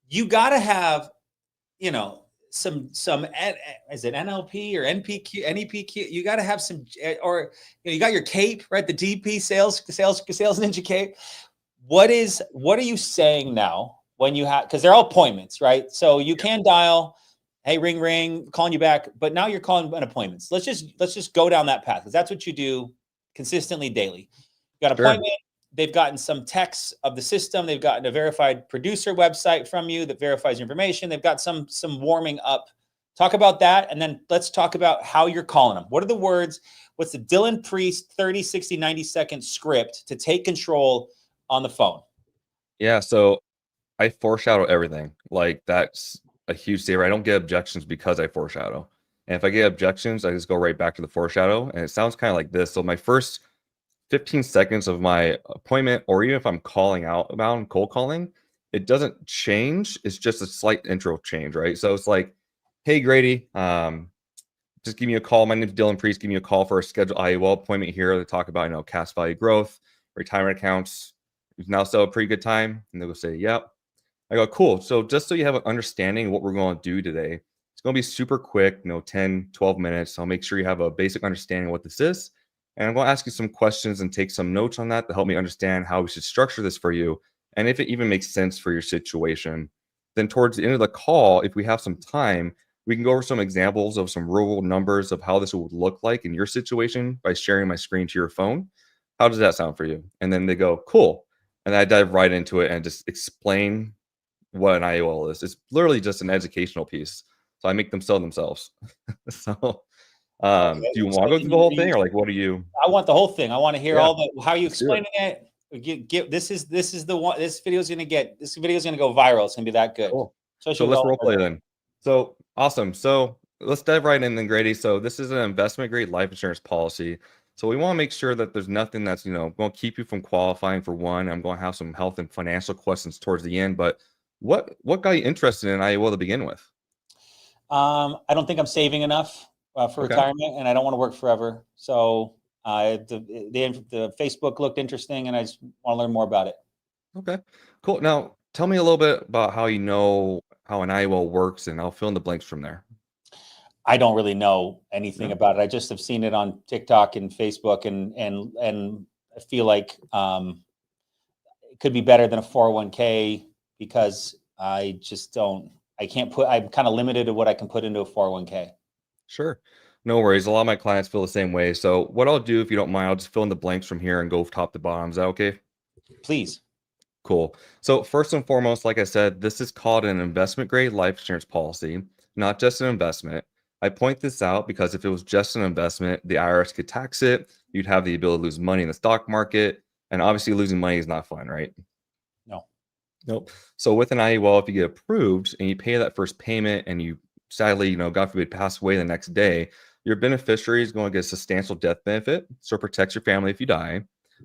You got to have, some is it NLP or NPQ, NEPQ? You got to have some, or you got your cape, right? The DP sales ninja cape. What are you saying now when you have, because they're all appointments, right? So you can dial, hey, ring, ring, calling you back, but now you're calling an appointments. Let's just go down that path because that's what you do consistently daily. You got an sure. appointment. They've gotten some texts of the system. They've gotten a verified producer website from you that verifies your information. They've got some warming up. Talk about that, and then let's talk about how you're calling them. What are the words? What's the Dylan Priest 30, 60, 90-second script to take control on the phone? Yeah, so I foreshadow everything. Like that's a huge saver. I don't get objections because I foreshadow. And if I get objections, I just go right back to the foreshadow. And it sounds kind of like this. So my first 15 seconds of my appointment, or even if I'm calling out about cold calling, it doesn't change. It's just a slight intro change, right? So it's like, hey Grady, just give me a call. My name is Dylan Priest. Give me a call for a scheduled IUL appointment here to talk about, cash value growth, retirement accounts. We've now still a pretty good time. And they'll say, yep. I go, cool. So just so you have an understanding of what we're going to do today, it's going to be super quick, 10, 12 minutes. I'll make sure you have a basic understanding of what this is. And I'm going to ask you some questions and take some notes on that to help me understand how we should structure this for you. And if it even makes sense for your situation. Then towards the end of the call, if we have some time, we can go over some examples of some real world numbers of how this would look like in your situation by sharing my screen to your phone. How does that sound for you? And then they go, cool. And I dive right into it and just explain what an IOL is. It's literally just an educational piece. So I make them sell themselves. So Okay. do you So want to go through the whole thing or like what do you? I want the whole thing. I want to hear Yeah, all the how you let's do it. explaining it. This is the one. This video is gonna go viral. It's gonna be that good. Cool. So Especially with let's all role the, play then. So awesome. So let's dive right in then, Grady. So this is an investment grade life insurance policy. So we want to make sure that there's nothing that's, going to keep you from qualifying for one. I'm going to have some health and financial questions towards the end, but what got you interested in IUL to begin with? I don't think I'm saving enough for Okay. retirement, and I don't want to work forever. So the Facebook looked interesting, and I just want to learn more about it. Okay. Cool. Now tell me a little bit about how you know how an IUL works and I'll fill in the blanks from there. I don't really know anything Yeah. about it. I just have seen it on TikTok and Facebook, and I feel like it could be better than a 401k because I just don't. I'm kind of limited to what I can put into a 401k. Sure. No worries. A lot of my clients feel the same way. So what I'll do, if you don't mind, I'll just fill in the blanks from here and go top to bottom. Is that okay? Please. Cool. So first and foremost, like I said, this is called an investment grade life insurance policy, not just an investment. I point this out because if it was just an investment, the IRS could tax it. You'd have the ability to lose money in the stock market. And obviously losing money is not fun, right? No. Nope. So with an IUL, if you get approved and you pay that first payment and you sadly, God forbid, pass away the next day, your beneficiary is going to get a substantial death benefit. So it protects your family if you die,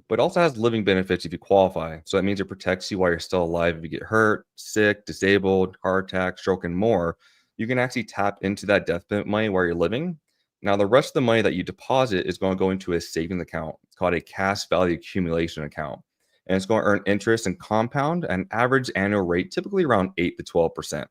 but also has living benefits if you qualify. So that means it protects you while you're still alive. If you get hurt, sick, disabled, heart attack, stroke, and more, you can actually tap into that death benefit money while you're living. Now, the rest of the money that you deposit is going to go into a savings account. It's called a cash value accumulation account, and it's going to earn interest and compound an average annual rate, typically around 8 to 12%.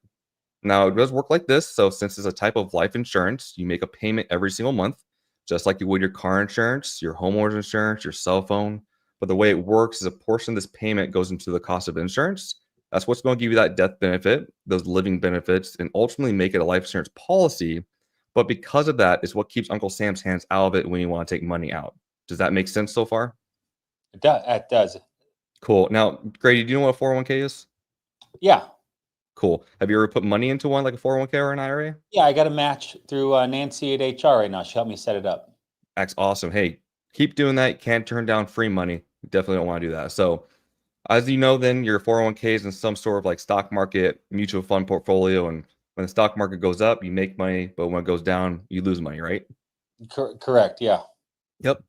Now, it does work like this. So, since it's a type of life insurance, you make a payment every single month, just like you would your car insurance, your homeowner's insurance, your cell phone. But the way it works is a portion of this payment goes into the cost of insurance. That's what's going to give you that death benefit, those living benefits, and ultimately make it a life insurance policy. But because of that, is what keeps Uncle Sam's hands out of it when you want to take money out. Does that make sense so far? It does. Cool. Now, Grady, do you know what a 401k is? Yeah. Cool. Have you ever put money into one like a 401k or an IRA? Yeah. I got a match through Nancy at HR right now. She helped me set it up. That's awesome. Hey, keep doing that. You can't turn down free money. You definitely don't want to do that. So, as you know, then your 401k is in some sort of like stock market mutual fund portfolio. And when the stock market goes up, you make money. But when it goes down, you lose money, right? Correct. Yeah. Yep.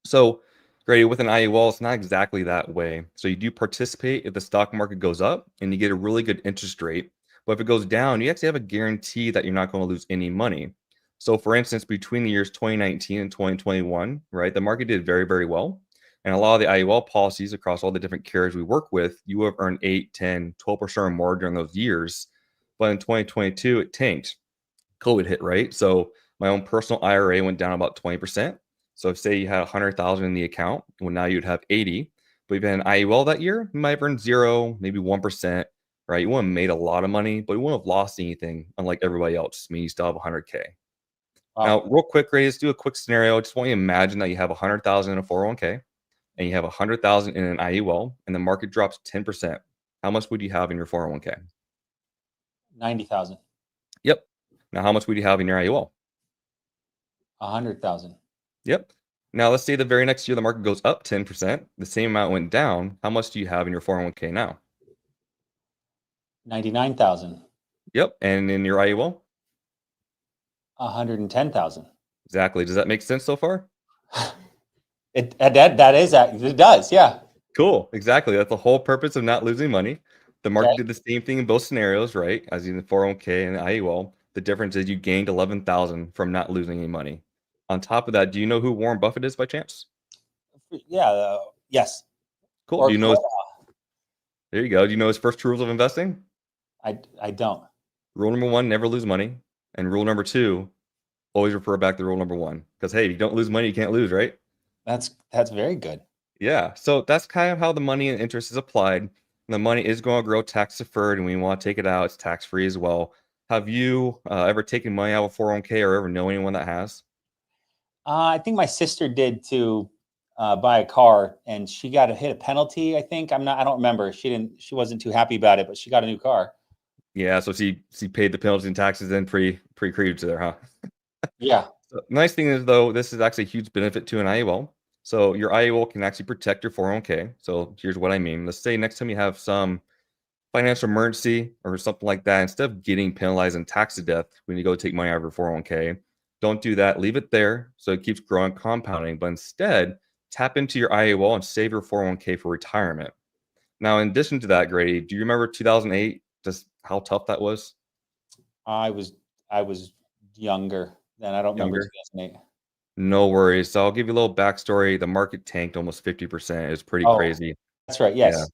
So, Grady, with an IUL, it's not exactly that way. So, you do participate if the stock market goes up and you get a really good interest rate. But if it goes down, you actually have a guarantee that you're not going to lose any money. So, for instance, between the years 2019 and 2021, right, the market did very, very well. And a lot of the IUL policies across all the different carriers we work with, you have earned 8, 10, 12% or more during those years. But in 2022, it tanked. COVID hit, right? So my own personal IRA went down about 20%. So if say you had 100,000 in the account, well, now you'd have 80. But if you had an IUL that year, you might have earned 0, maybe 1%, right? You wouldn't have made a lot of money, but you wouldn't have lost anything, unlike everybody else. I mean, you still have 100K. Wow. Now, real quick, Ray, let's do a quick scenario. I just want you to imagine that you have 100,000 in a 401k and you have 100,000 in an IUL and the market drops 10%. How much would you have in your 401k? 90,000. Yep. Now, how much would you have in your IUL? 100,000. Yep. Now, let's say the very next year the market goes up 10%. The same amount went down. How much do you have in your 401k now? 99,000. Yep. And in your IUL? 110,000. Exactly. Does that make sense so far? It does. Yeah. Cool. Exactly. That's the whole purpose of not losing money. The market Okay. did the same thing in both scenarios, right? As in the 401k and the IUL. The difference is you gained 11,000 from not losing any money. On top of that, do you know who Warren Buffett is by chance? Yeah. Yes. Cool. Or Do you know? There you go. Do you know his first two rules of investing? I don't. Rule number 1, never lose money. And rule number 2, always refer back to rule number 1. Because hey, if you don't lose money, you can't lose, right? That's very good. Yeah. So that's kind of how the money and interest is applied. The money is going to grow tax deferred, and when you want to take it out, it's tax free as well. Have you ever taken money out of 401k or ever know anyone that has? I think my sister did to buy a car, and she got hit a penalty. I think I don't remember. She wasn't too happy about it, but she got a new car. Yeah. So she paid the penalties and taxes then pre created to there, huh? Yeah. So the nice thing is though, this is actually a huge benefit to an IUL. So your IUL can actually protect your 401k. So here's what I mean. Let's say next time you have some financial emergency or something like that, instead of getting penalized and taxed to death when you go take money out of your 401k, don't do that. Leave it there so it keeps growing, compounding. But instead, tap into your IUL and save your 401k for retirement. Now, in addition to that, Grady, do you remember 2008? Just how tough that was? I was younger then. I don't remember Younger? 2008. No worries. So I'll give you a little backstory. The market tanked almost 50%. It was pretty Oh, crazy. that's right. Yeah. Yes.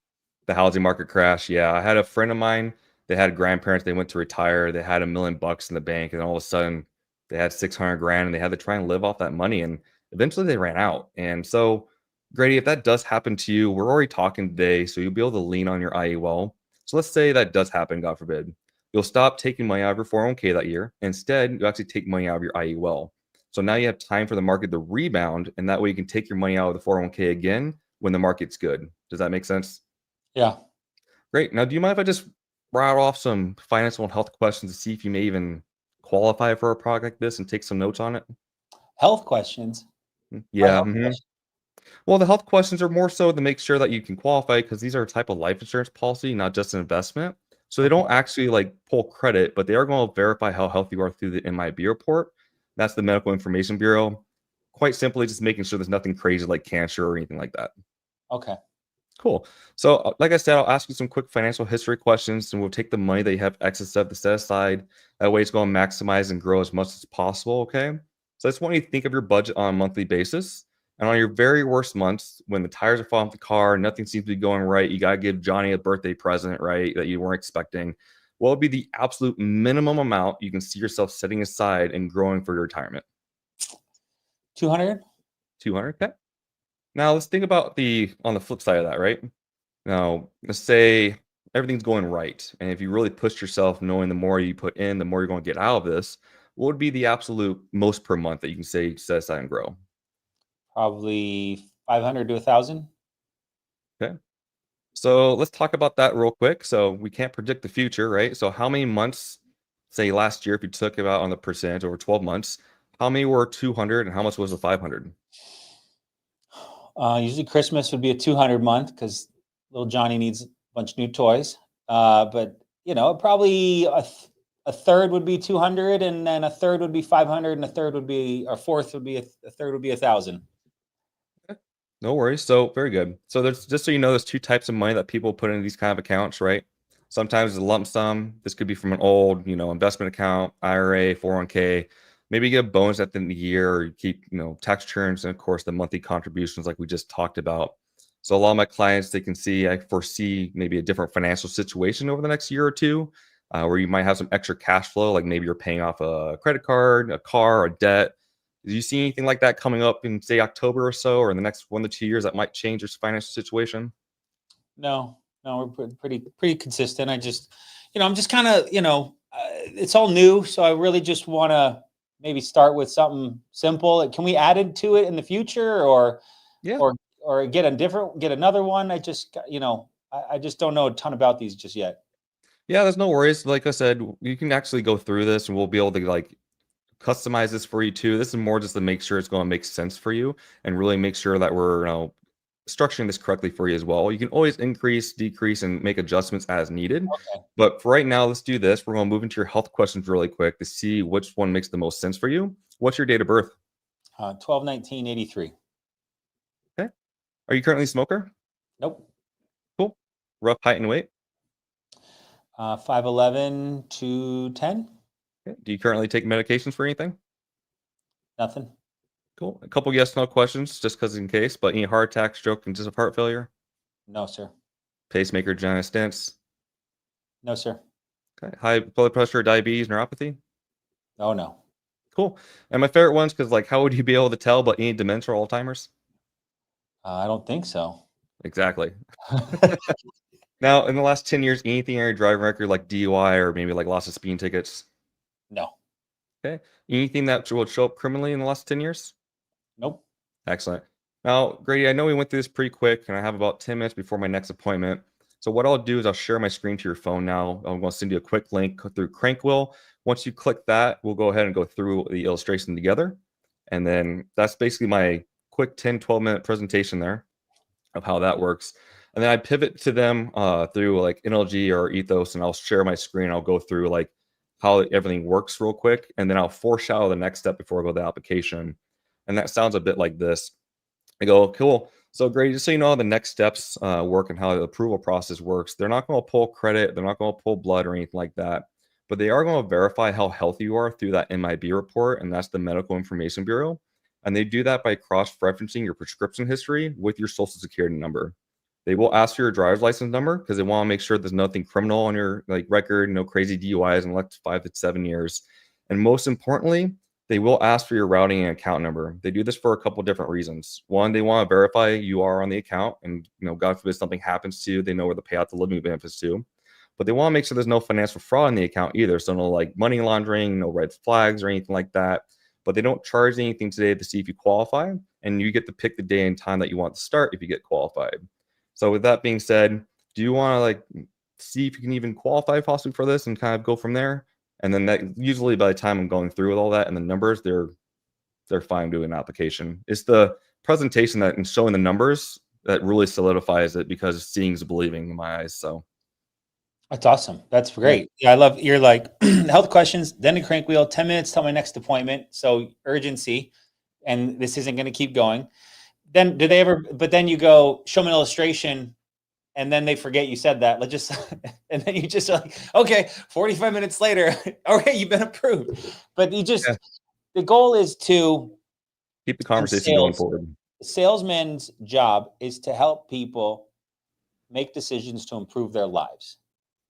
The housing market crash. Yeah. I had a friend of mine, they had grandparents, they went to retire, they had $1 million in the bank, and all of a sudden they had 600 grand and they had to try and live off that money. And eventually they ran out. And so, Grady, if that does happen to you, we're already talking today. So you'll be able to lean on your IUL. So let's say that does happen, God forbid. you'll stop taking money out of your 401k that year. Instead, you actually take money out of your IUL. So now you have time for the market to rebound, and that way you can take your money out of the 401k again when the market's good. Does that make sense? Yeah. Great. Now, do you mind if I just rattle off some financial and health questions to see if you may even qualify for a product like this and take some notes on it? Health questions. Why Yeah. health questions? Well, the health questions are more so to make sure that you can qualify because these are a type of life insurance policy, not just an investment. So they Okay. don't actually like pull credit, but they are going to verify how healthy you are through the MIB report. That's the Medical Information Bureau. Quite simply, just making sure there's nothing crazy like cancer or anything like that. Okay. Cool. So, like I said, I'll ask you some quick financial history questions, and we'll take the money that you have excess of to set aside. That way, it's going to maximize and grow as much as possible. Okay. So, I just want you to think of your budget on a monthly basis. And on your very worst months, when the tires are falling off the car, nothing seems to be going right, you got to give Johnny a birthday present, right? That you weren't expecting. What would be the absolute minimum amount you can see yourself setting aside and growing for your retirement? 200. 200. Okay. Now, let's think about on the flip side of that, right? Now, let's say everything's going right. And if you really push yourself, knowing the more you put in, the more you're going to get out of this, what would be the absolute most per month that you can say set aside and grow? Probably 500 to 1,000. Okay. So let's talk about that real quick. So we can't predict the future, right? So how many months, say last year, if you took it out on the percentage over 12 months, how many were 200 and how much was the 500? Usually Christmas would be a 200 month because little Johnny needs a bunch of new toys. But probably a third would be 200, and then a third would be 500, and a fourth would be a third would be 1,000. No worries. So very good. So there's just so you know, there's two types of money that people put into these kind of accounts, right? Sometimes it's a lump sum. This could be from an old, investment account, IRA, 401k. Maybe you get a bonus at the end of the year, or you keep, tax returns, and of course the monthly contributions, like we just talked about. So a lot of my clients, they can see, I foresee maybe a different financial situation over the next year or two, where you might have some extra cash flow, like maybe you're paying off a credit card, a car, a debt. Do you see anything like that coming up in, say, October or so, or in the next 1 to 2 years that might change your financial situation? No, we're pretty consistent. I'm just kind of, it's all new, so I really just want to maybe start with something simple. Can we add it to it in the future, or Yeah. or or get another one? I just don't know a ton about these just yet. Yeah, there's no worries. Like I said, you can actually go through this and we'll be able to like customize this for you too. This is more just to make sure it's going to make sense for you and really make sure that we're, structuring this correctly for you as well. You can always increase, decrease, and make adjustments as needed. Okay. But for right now, let's do this. We're going to move into your health questions really quick to see which one makes the most sense for you. What's your date of birth? 12/19/83. Okay. Are you currently a smoker? Nope. Cool. Rough height and weight? 5'11" to 10. Okay. Do you currently take medications for anything? Nothing. Cool. A couple yes no questions just because in case, but any heart attack, stroke, congestive heart failure, No, sir. pacemaker, angina, stents, No, sir. okay, high blood pressure, diabetes, neuropathy. Oh, no. Cool. And my favorite ones, because like, how would you be able to tell about any dementia or Alzheimer's? I don't think so. Exactly. Now, in the last 10 years, anything in your driving record, like DUI or maybe like loss of speeding tickets? No. Okay. Anything that would show up criminally in the last 10 years? Nope. Excellent. Now, Grady, I know we went through this pretty quick, and I have about 10 minutes before my next appointment. So what I'll do is I'll share my screen to your phone now. I'm going to send you a quick link through Crankwheel. Once you click that, we'll go ahead and go through the illustration together. And then that's basically my quick 10, 12-minute presentation there of how that works. And then I pivot to them through like NLG or Ethos, and I'll share my screen. I'll go through like how everything works real quick, and then I'll foreshadow the next step before I go to the application. And that sounds a bit like this. I go, cool. So great. Just so you know how the next steps work and how the approval process works, they're not going to pull credit. They're not going to pull blood or anything like that. But they are going to verify how healthy you are through that MIB report. And that's the Medical Information Bureau. And they do that by cross-referencing your prescription history with your social security number. They will ask for your driver's license number because they want to make sure there's nothing criminal on your record, no crazy DUIs in the last 5 to 7 years. And most importantly, they will ask for your routing and account number. They do this for a couple of different reasons. One, they want to verify you are on the account, and God forbid something happens to you, they know where to pay out the living benefits to. but they want to make sure there's no financial fraud in the account either. So no like money laundering, no red flags or anything like that. But they don't charge anything today to see if you qualify, and you get to pick the day and time that you want to start if you get qualified. So with that being said, do you want to like see if you can even qualify possibly for this and kind of go from there? And then that usually by the time I'm going through with all that and the numbers, they're fine doing an application. It's the presentation that and showing the numbers that really solidifies it, because seeing is believing in my eyes. So That's awesome. That's great. Yeah, I love you're like health questions, then the crank wheel, 10 minutes till my next appointment. So urgency, and this isn't going to keep going. Then do they ever, but then you go show me an illustration and then they forget you said that. Let's just, and then you just like, okay, 45 minutes later, okay, you've been approved. But you just, the goal is to keep the conversation going forward. The salesman's job is to help people make decisions to improve their lives.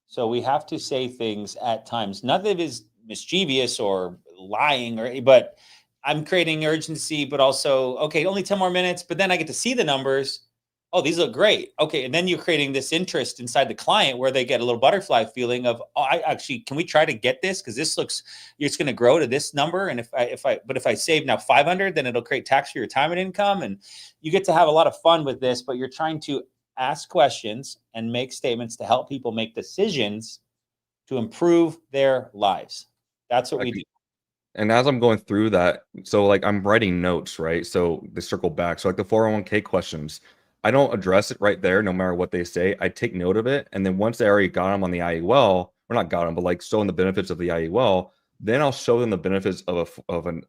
So we have to say things at times, not that it is mischievous or lying, but I'm creating urgency, but also, okay, only 10 more minutes, but then I get to see the numbers. Oh, these look great. Okay. And then you're creating this interest inside the client where they get a little butterfly feeling of, oh, can we try to get this? Cause this looks, it's going to grow to this number. And if I save now 500, then it'll create tax-free retirement income. And you get to have a lot of fun with this, but you're trying to ask questions and make statements to help people make decisions to improve their lives. That's what we do. And as I'm going through that, so like I'm writing notes, right? So they circle back. So like the 401k questions, I don't address it right there, no matter what they say. I take note of it. And then once I already got them on the IUL, or not got them, but like showing the benefits of the IUL, then I'll show them the benefits of an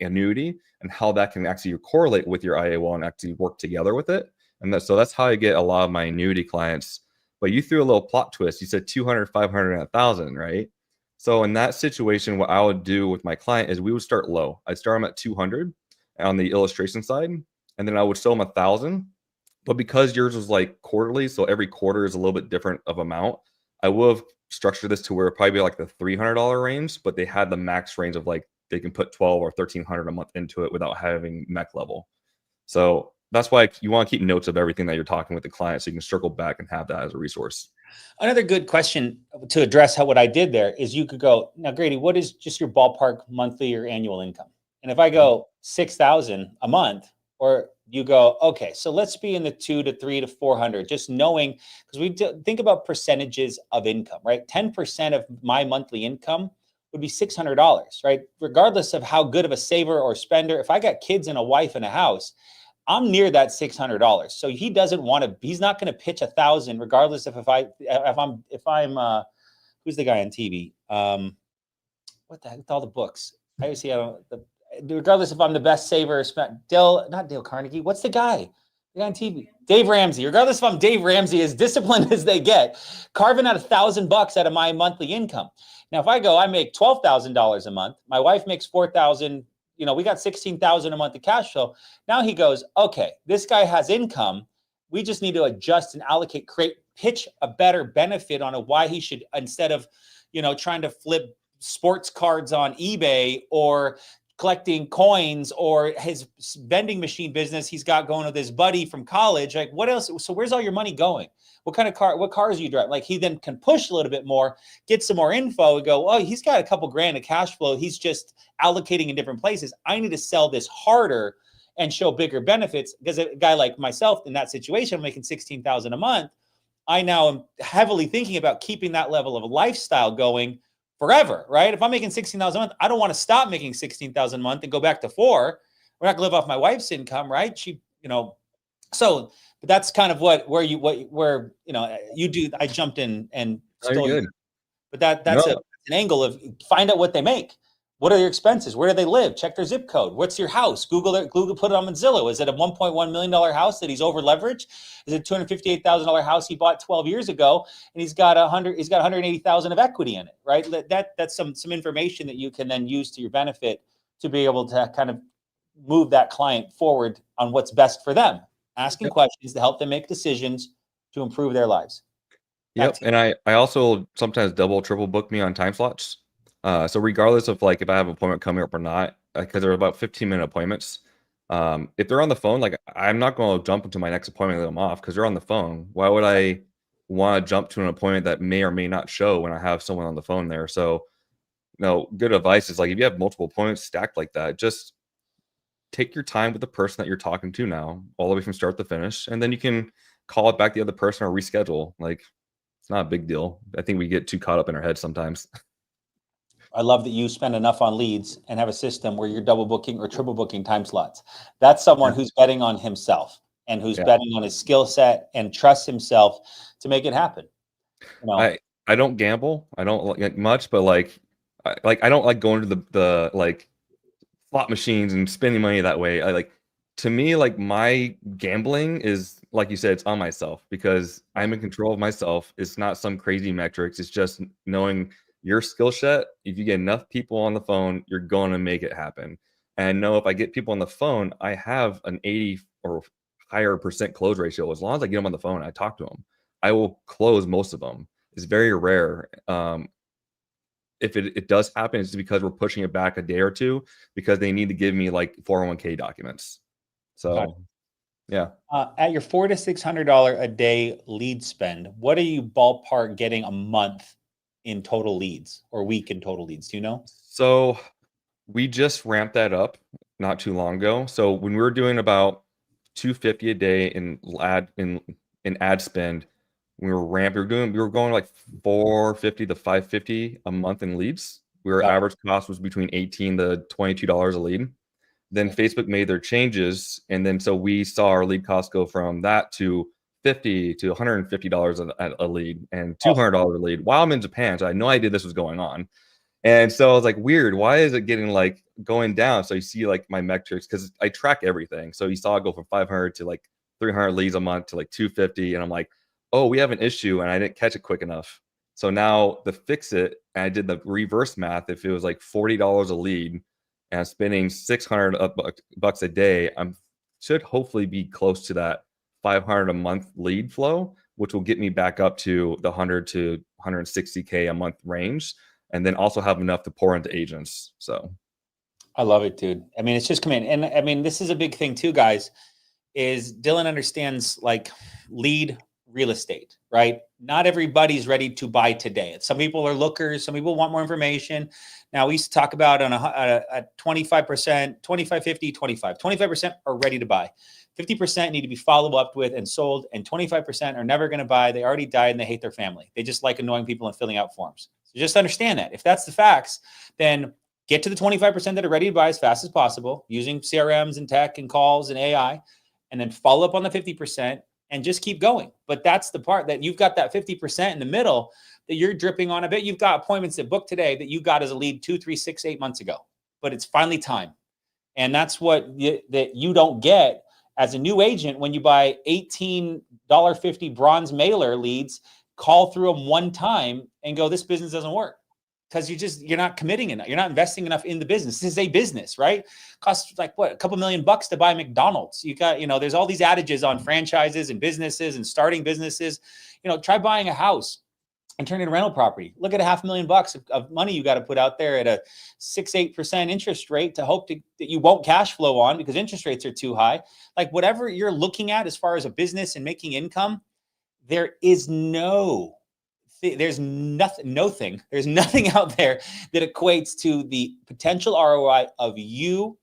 annuity and how that can actually correlate with your IUL and actually work together with it. And so that's how I get a lot of my annuity clients. But you threw a little plot twist. You said 200, 500, and 1,000, right? So in that situation, what I would do with my client is we would start low. I'd start them at 200 on the illustration side, and then I would sell them 1,000. But because yours was like quarterly, so every quarter is a little bit different of amount, I would have structured this to where it'd probably be like the $300 range, but they had the max range of like they can put 12 or 1,300 a month into it without having mech level. So that's why you want to keep notes of everything that you're talking with the client, so you can circle back and have that as a resource. Another good question to address what I did there is you could go, now Grady, what is just your ballpark monthly or annual income? And if I go 6,000 a month, or you go, okay, so let's be in the 2 to 3 to 400, just knowing, because we think about percentages of income, right? 10% of my monthly income would be $600, right? Regardless of how good of a saver or spender, if I got kids and a wife and a house, I'm near that $600. So he doesn't want to, he's not going to pitch 1,000, regardless of if I'm who's the guy on TV? What the heck with all the books? Regardless if I'm the best saver, not Dale Carnegie. What's the guy? The guy on TV? Dave Ramsey. Regardless if I'm Dave Ramsey, as disciplined as they get, carving out $1,000 out of my monthly income. Now, if I go, I make $12,000 a month. My wife makes $4,000. We got $16,000 a month of cash flow. Now he goes, okay, this guy has income. We just need to adjust and allocate, pitch a better benefit on why he should, instead of, trying to flip sports cards on eBay or collecting coins or his vending machine business he's got going with his buddy from college. Like, what else? So where's all your money going? What kind of car, what cars do you drive? Like, he then can push a little bit more, get some more info and go, oh, he's got a couple grand of cash flow. He's just allocating in different places. I need to sell this harder and show bigger benefits, because a guy like myself in that situation, I'm making $16,000 a month. I now am heavily thinking about keeping that level of lifestyle going forever, right? If I'm making $16,000 a month, I don't want to stop making $16,000 a month and go back to 4. We're not gonna live off my wife's income, right? So, but that's kind of where you do. I jumped in and stole you. But that's an angle of find out what they make. What are your expenses? Where do they live? Check their zip code. What's your house? Google put it on Zillow. Is it a $1.1 million house that he's over leveraged? Is it a $258,000 house he bought 12 years ago, and he's got $180,000 of equity in it, right? That's some information that you can then use to your benefit to be able to kind of move that client forward on what's best for them. Asking questions to help them make decisions to improve their lives. And I also sometimes double, triple book me on time slots. So regardless of like if I have an appointment coming up or not, because they're about 15-minute appointments, if they're on the phone, like I'm not going to jump into my next appointment and let them off because they're on the phone. Why would I want to jump to an appointment that may or may not show when I have someone on the phone there. So, good advice is like, if you have multiple appointments stacked like that, just take your time with the person that you're talking to now, all the way from start to finish, and then you can call it back the other person or reschedule. Like, it's not a big deal. I think we get too caught up in our head sometimes. I love that you spend enough on leads and have a system where you're double booking or triple booking time slots. That's someone who's betting on himself and who's betting on his skill set and trusts himself to make it happen. I don't gamble. I don't like much, but I don't like going to the like slot machines and spending money that way. To me, like, my gambling is, like you said, it's on myself, because I'm in control of myself. It's not some crazy metrics. It's just knowing your skill set. If you get enough people on the phone, you're going to make it happen. And I know if I get people on the phone, I have an 80 or higher percent close ratio. As long as I get them on the phone and I talk to them, I will close most of them. It's very rare. If it does happen, it's because we're pushing it back a day or two because they need to give me like 401k documents. So, yeah. At your $400 to $600 a day lead spend, what are you ballpark getting a month in total leads or week in total leads? Do you know? So we just ramped that up not too long ago. So when we were doing about 250 a day in ad spend, we were going like 450 to 550 a month in leads. Average cost was between $18 to $22 a lead. Then Facebook made their changes, and then so we saw our lead cost go from that to $50 to $150 a lead and $200 a lead while I'm in Japan. So I had no idea this was going on. And so I was like, weird, why is it getting like going down? So you see like my metrics, because I track everything. So you saw it go from 500 to like 300 leads a month to like 250. And I'm like, oh, we have an issue, and I didn't catch it quick enough. So now to fix it, and I did the reverse math. If it was like $40 a lead and I'm spending 600 bucks a day, I should hopefully be close to that 500 a month lead flow, which will get me back up to the 100 to 160K a month range, and then also have enough to pour into agents. So I love it, dude. I mean, it's just coming in. And I mean, this is a big thing too, guys, is Dylan understands like lead real estate, right? Not everybody's ready to buy today. Some people are lookers. Some people want more information. Now, we used to talk about on a 25%, 25, 50, 25. 25% are ready to buy. 50% need to be followed up with and sold. And 25% are never going to buy. They already died and they hate their family. They just like annoying people and filling out forms. So just understand that. If that's the facts, then get to the 25% that are ready to buy as fast as possible using CRMs and tech and calls and AI, and then follow up on the 50%. And just keep going. But that's the part that you've got that 50% in the middle that you're dripping on a bit. You've got appointments that book today that you got as a lead 2, 3, 6, 8 months ago, but it's finally time. And that's what that you don't get as a new agent when you buy $18.50 bronze mailer leads, call through them one time and go, this business doesn't work. Because you're not committing enough. You're not investing enough in the business. This is a business, right? Costs like what, a couple $1,000,000 to buy McDonald's. You got, there's all these adages on franchises and businesses and starting businesses. Try buying a house and turn it into rental property. Look at $500,000 of money you got to put out there at a 6-8% interest rate to hope that you won't cash flow on because interest rates are too high. Like whatever you're looking at as far as a business and making income, there's nothing out there that equates to the potential ROI of you,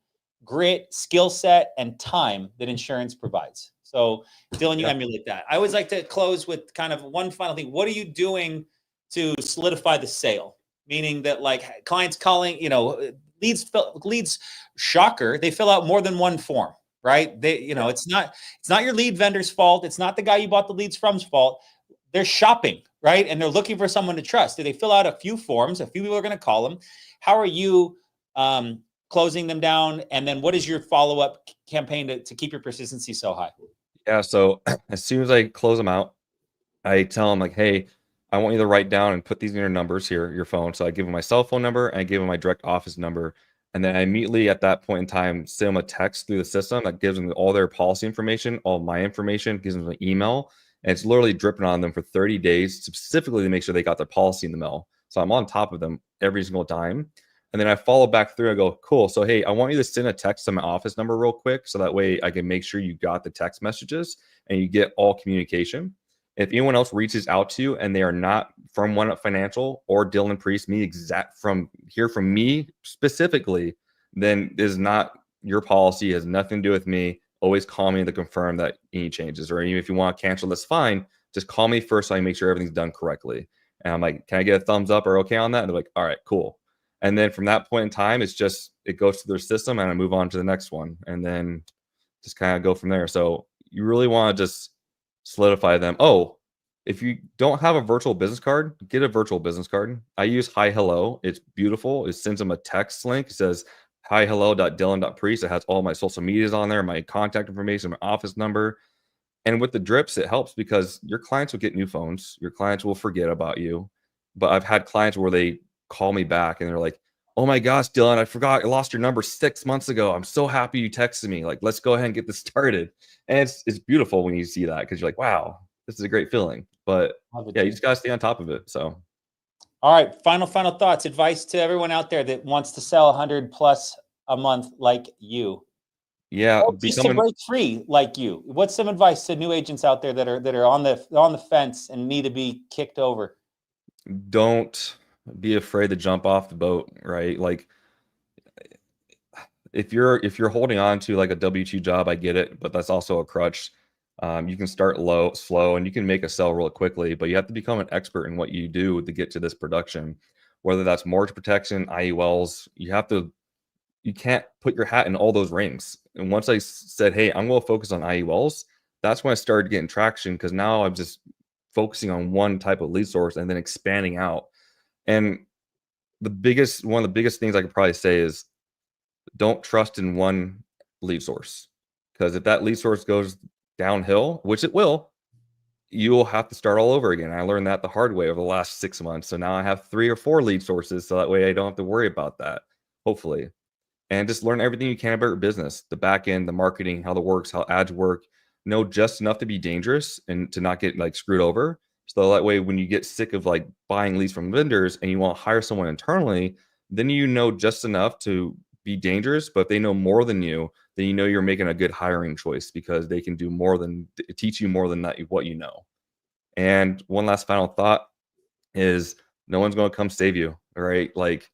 grit, skill set, and time that insurance provides. So Dylan, you emulate that. I always like to close with kind of one final thing. What are you doing to solidify the sale? Meaning that like clients calling, leads, shocker, they fill out more than one form, right? It's not your lead vendor's fault. It's not the guy you bought the leads from's fault. They're shopping, right? And they're looking for someone to trust. Do they fill out a few forms? A few people are going to call them. How are you closing them down? And then what is your follow-up campaign to keep your persistency so high? Yeah. So as soon as I close them out, I tell them like, hey, I want you to write down and put these in your numbers here, your phone. So I give them my cell phone number and I give them my direct office number. And then I immediately at that point in time, send them a text through the system that gives them all their policy information, all my information, gives them an email. And it's literally dripping on them for 30 days, specifically to make sure they got their policy in the mail. So I'm on top of them every single time. And then I follow back through. I go, cool. So, hey, I want you to send a text to my office number real quick. So that way I can make sure you got the text messages and you get all communication. If anyone else reaches out to you and they are not from One Up Financial or Dylan Priest, from me specifically, then it is not your policy, has nothing to do with me. Always call me to confirm that any changes, or even if you want to cancel, that's fine. Just call me first so I make sure everything's done correctly. And I'm like, can I get a thumbs up or okay on that? And they're like, all right, cool. And then from that point in time, it goes to their system and I move on to the next one. And then just kind of go from there. So you really want to just solidify them. Oh, if you don't have a virtual business card, get a virtual business card. I use Hi Hello. It's beautiful. It sends them a text link. It says hihello.dylan.priest. It has all my social medias on there, my contact information, my office number. And with the drips, it helps because your clients will get new phones. Your clients will forget about you. But I've had clients where they call me back and they're like, oh my gosh, Dylan, I forgot. I lost your number 6 months ago. I'm so happy you texted me. Like, let's go ahead and get this started. And it's beautiful when you see that because you're like, wow, this is a great feeling. But yeah, you just got to stay on top of it. So. All right. Final thoughts, advice to everyone out there that wants to sell 100 plus a month like you. Yeah. Just to break free like you. What's some advice to new agents out there that are on the fence and need to be kicked over? Don't be afraid to jump off the boat, right? Like if you're holding on to like a W-2 job, I get it, but that's also a crutch. You can start slow, and you can make a sell real quickly, but you have to become an expert in what you do to get to this production, whether that's mortgage protection, IULs. You can't put your hat in all those rings. And once I said, hey, I'm going to focus on IULs, that's when I started getting traction because now I'm just focusing on one type of lead source and then expanding out. And one of the biggest things I could probably say is don't trust in one lead source, because if that lead source goes downhill, which it will, you will have to start all over again. I learned that the hard way over the last 6 months. So now I have 3 or 4 lead sources. So that way I don't have to worry about that, hopefully. And just learn everything you can about your business, the back end, the marketing, how it works, how ads work. Know just enough to be dangerous and to not get like screwed over. So that way, when you get sick of like buying leads from vendors and you want to hire someone internally, then you know just enough to be dangerous. But if they know more than you, then you know you're making a good hiring choice because they can do more than teach you more than that, what you know. And one last final thought is no one's going to come save you. All right. Like,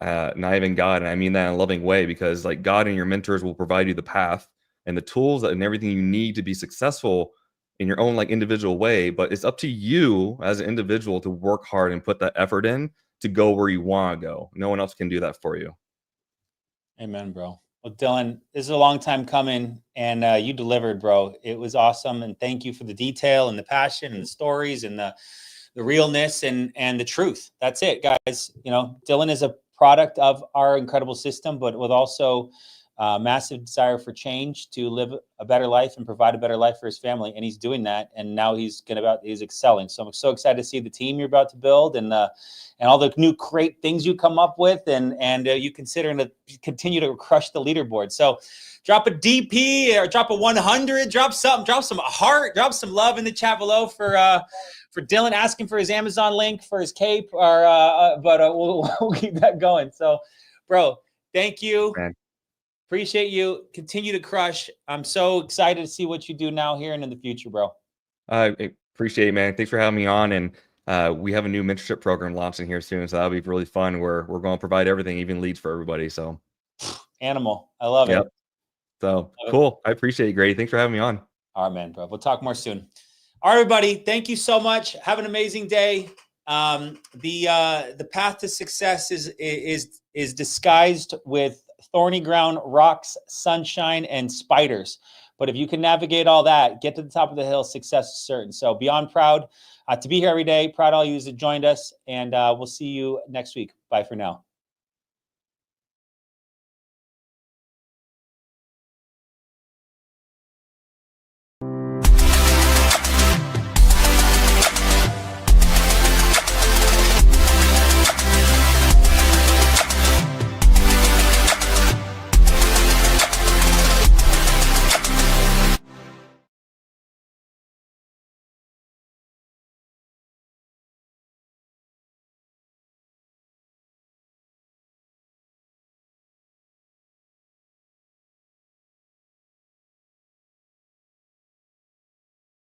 not even God. And I mean that in a loving way, because like God and your mentors will provide you the path and the tools and everything you need to be successful in your own like individual way. But it's up to you as an individual to work hard and put that effort in to go where you want to go. No one else can do that for you. Amen, bro. Well, Dylan, this is a long time coming, and you delivered, bro. It was awesome, and thank you for the detail and the passion and the stories and the realness and the truth. That's it, guys. You know, Dylan is a product of our incredible system, but with also massive desire for change to live a better life and provide a better life for his family. And he's doing that. And now he's excelling. So I'm so excited to see the team you're about to build and all the new great things you come up with and you considering to continue to crush the leaderboard. So drop a DP or drop a 100, drop something, drop some heart, drop some love in the chat below for Dylan, asking for his Amazon link for his cape, but we'll keep that going. So, bro, thank you. Man. Appreciate you. Continue to crush. I'm so excited to see what you do now here and in the future, bro. I appreciate it, man. Thanks for having me on. And we have a new mentorship program launching here soon, so that'll be really fun. We're going to provide everything, even leads for everybody. So, animal, I love it. So cool. I appreciate it, Grady. Thanks for having me on. All right, man, bro. We'll talk more soon. All right, everybody. Thank you so much. Have an amazing day. The path to success is disguised with thorny ground, rocks, sunshine, and spiders. But if you can navigate all that, get to the top of the hill, success is certain. So beyond proud to be here every day. Proud all you that joined us, and we'll see you next week. Bye for now.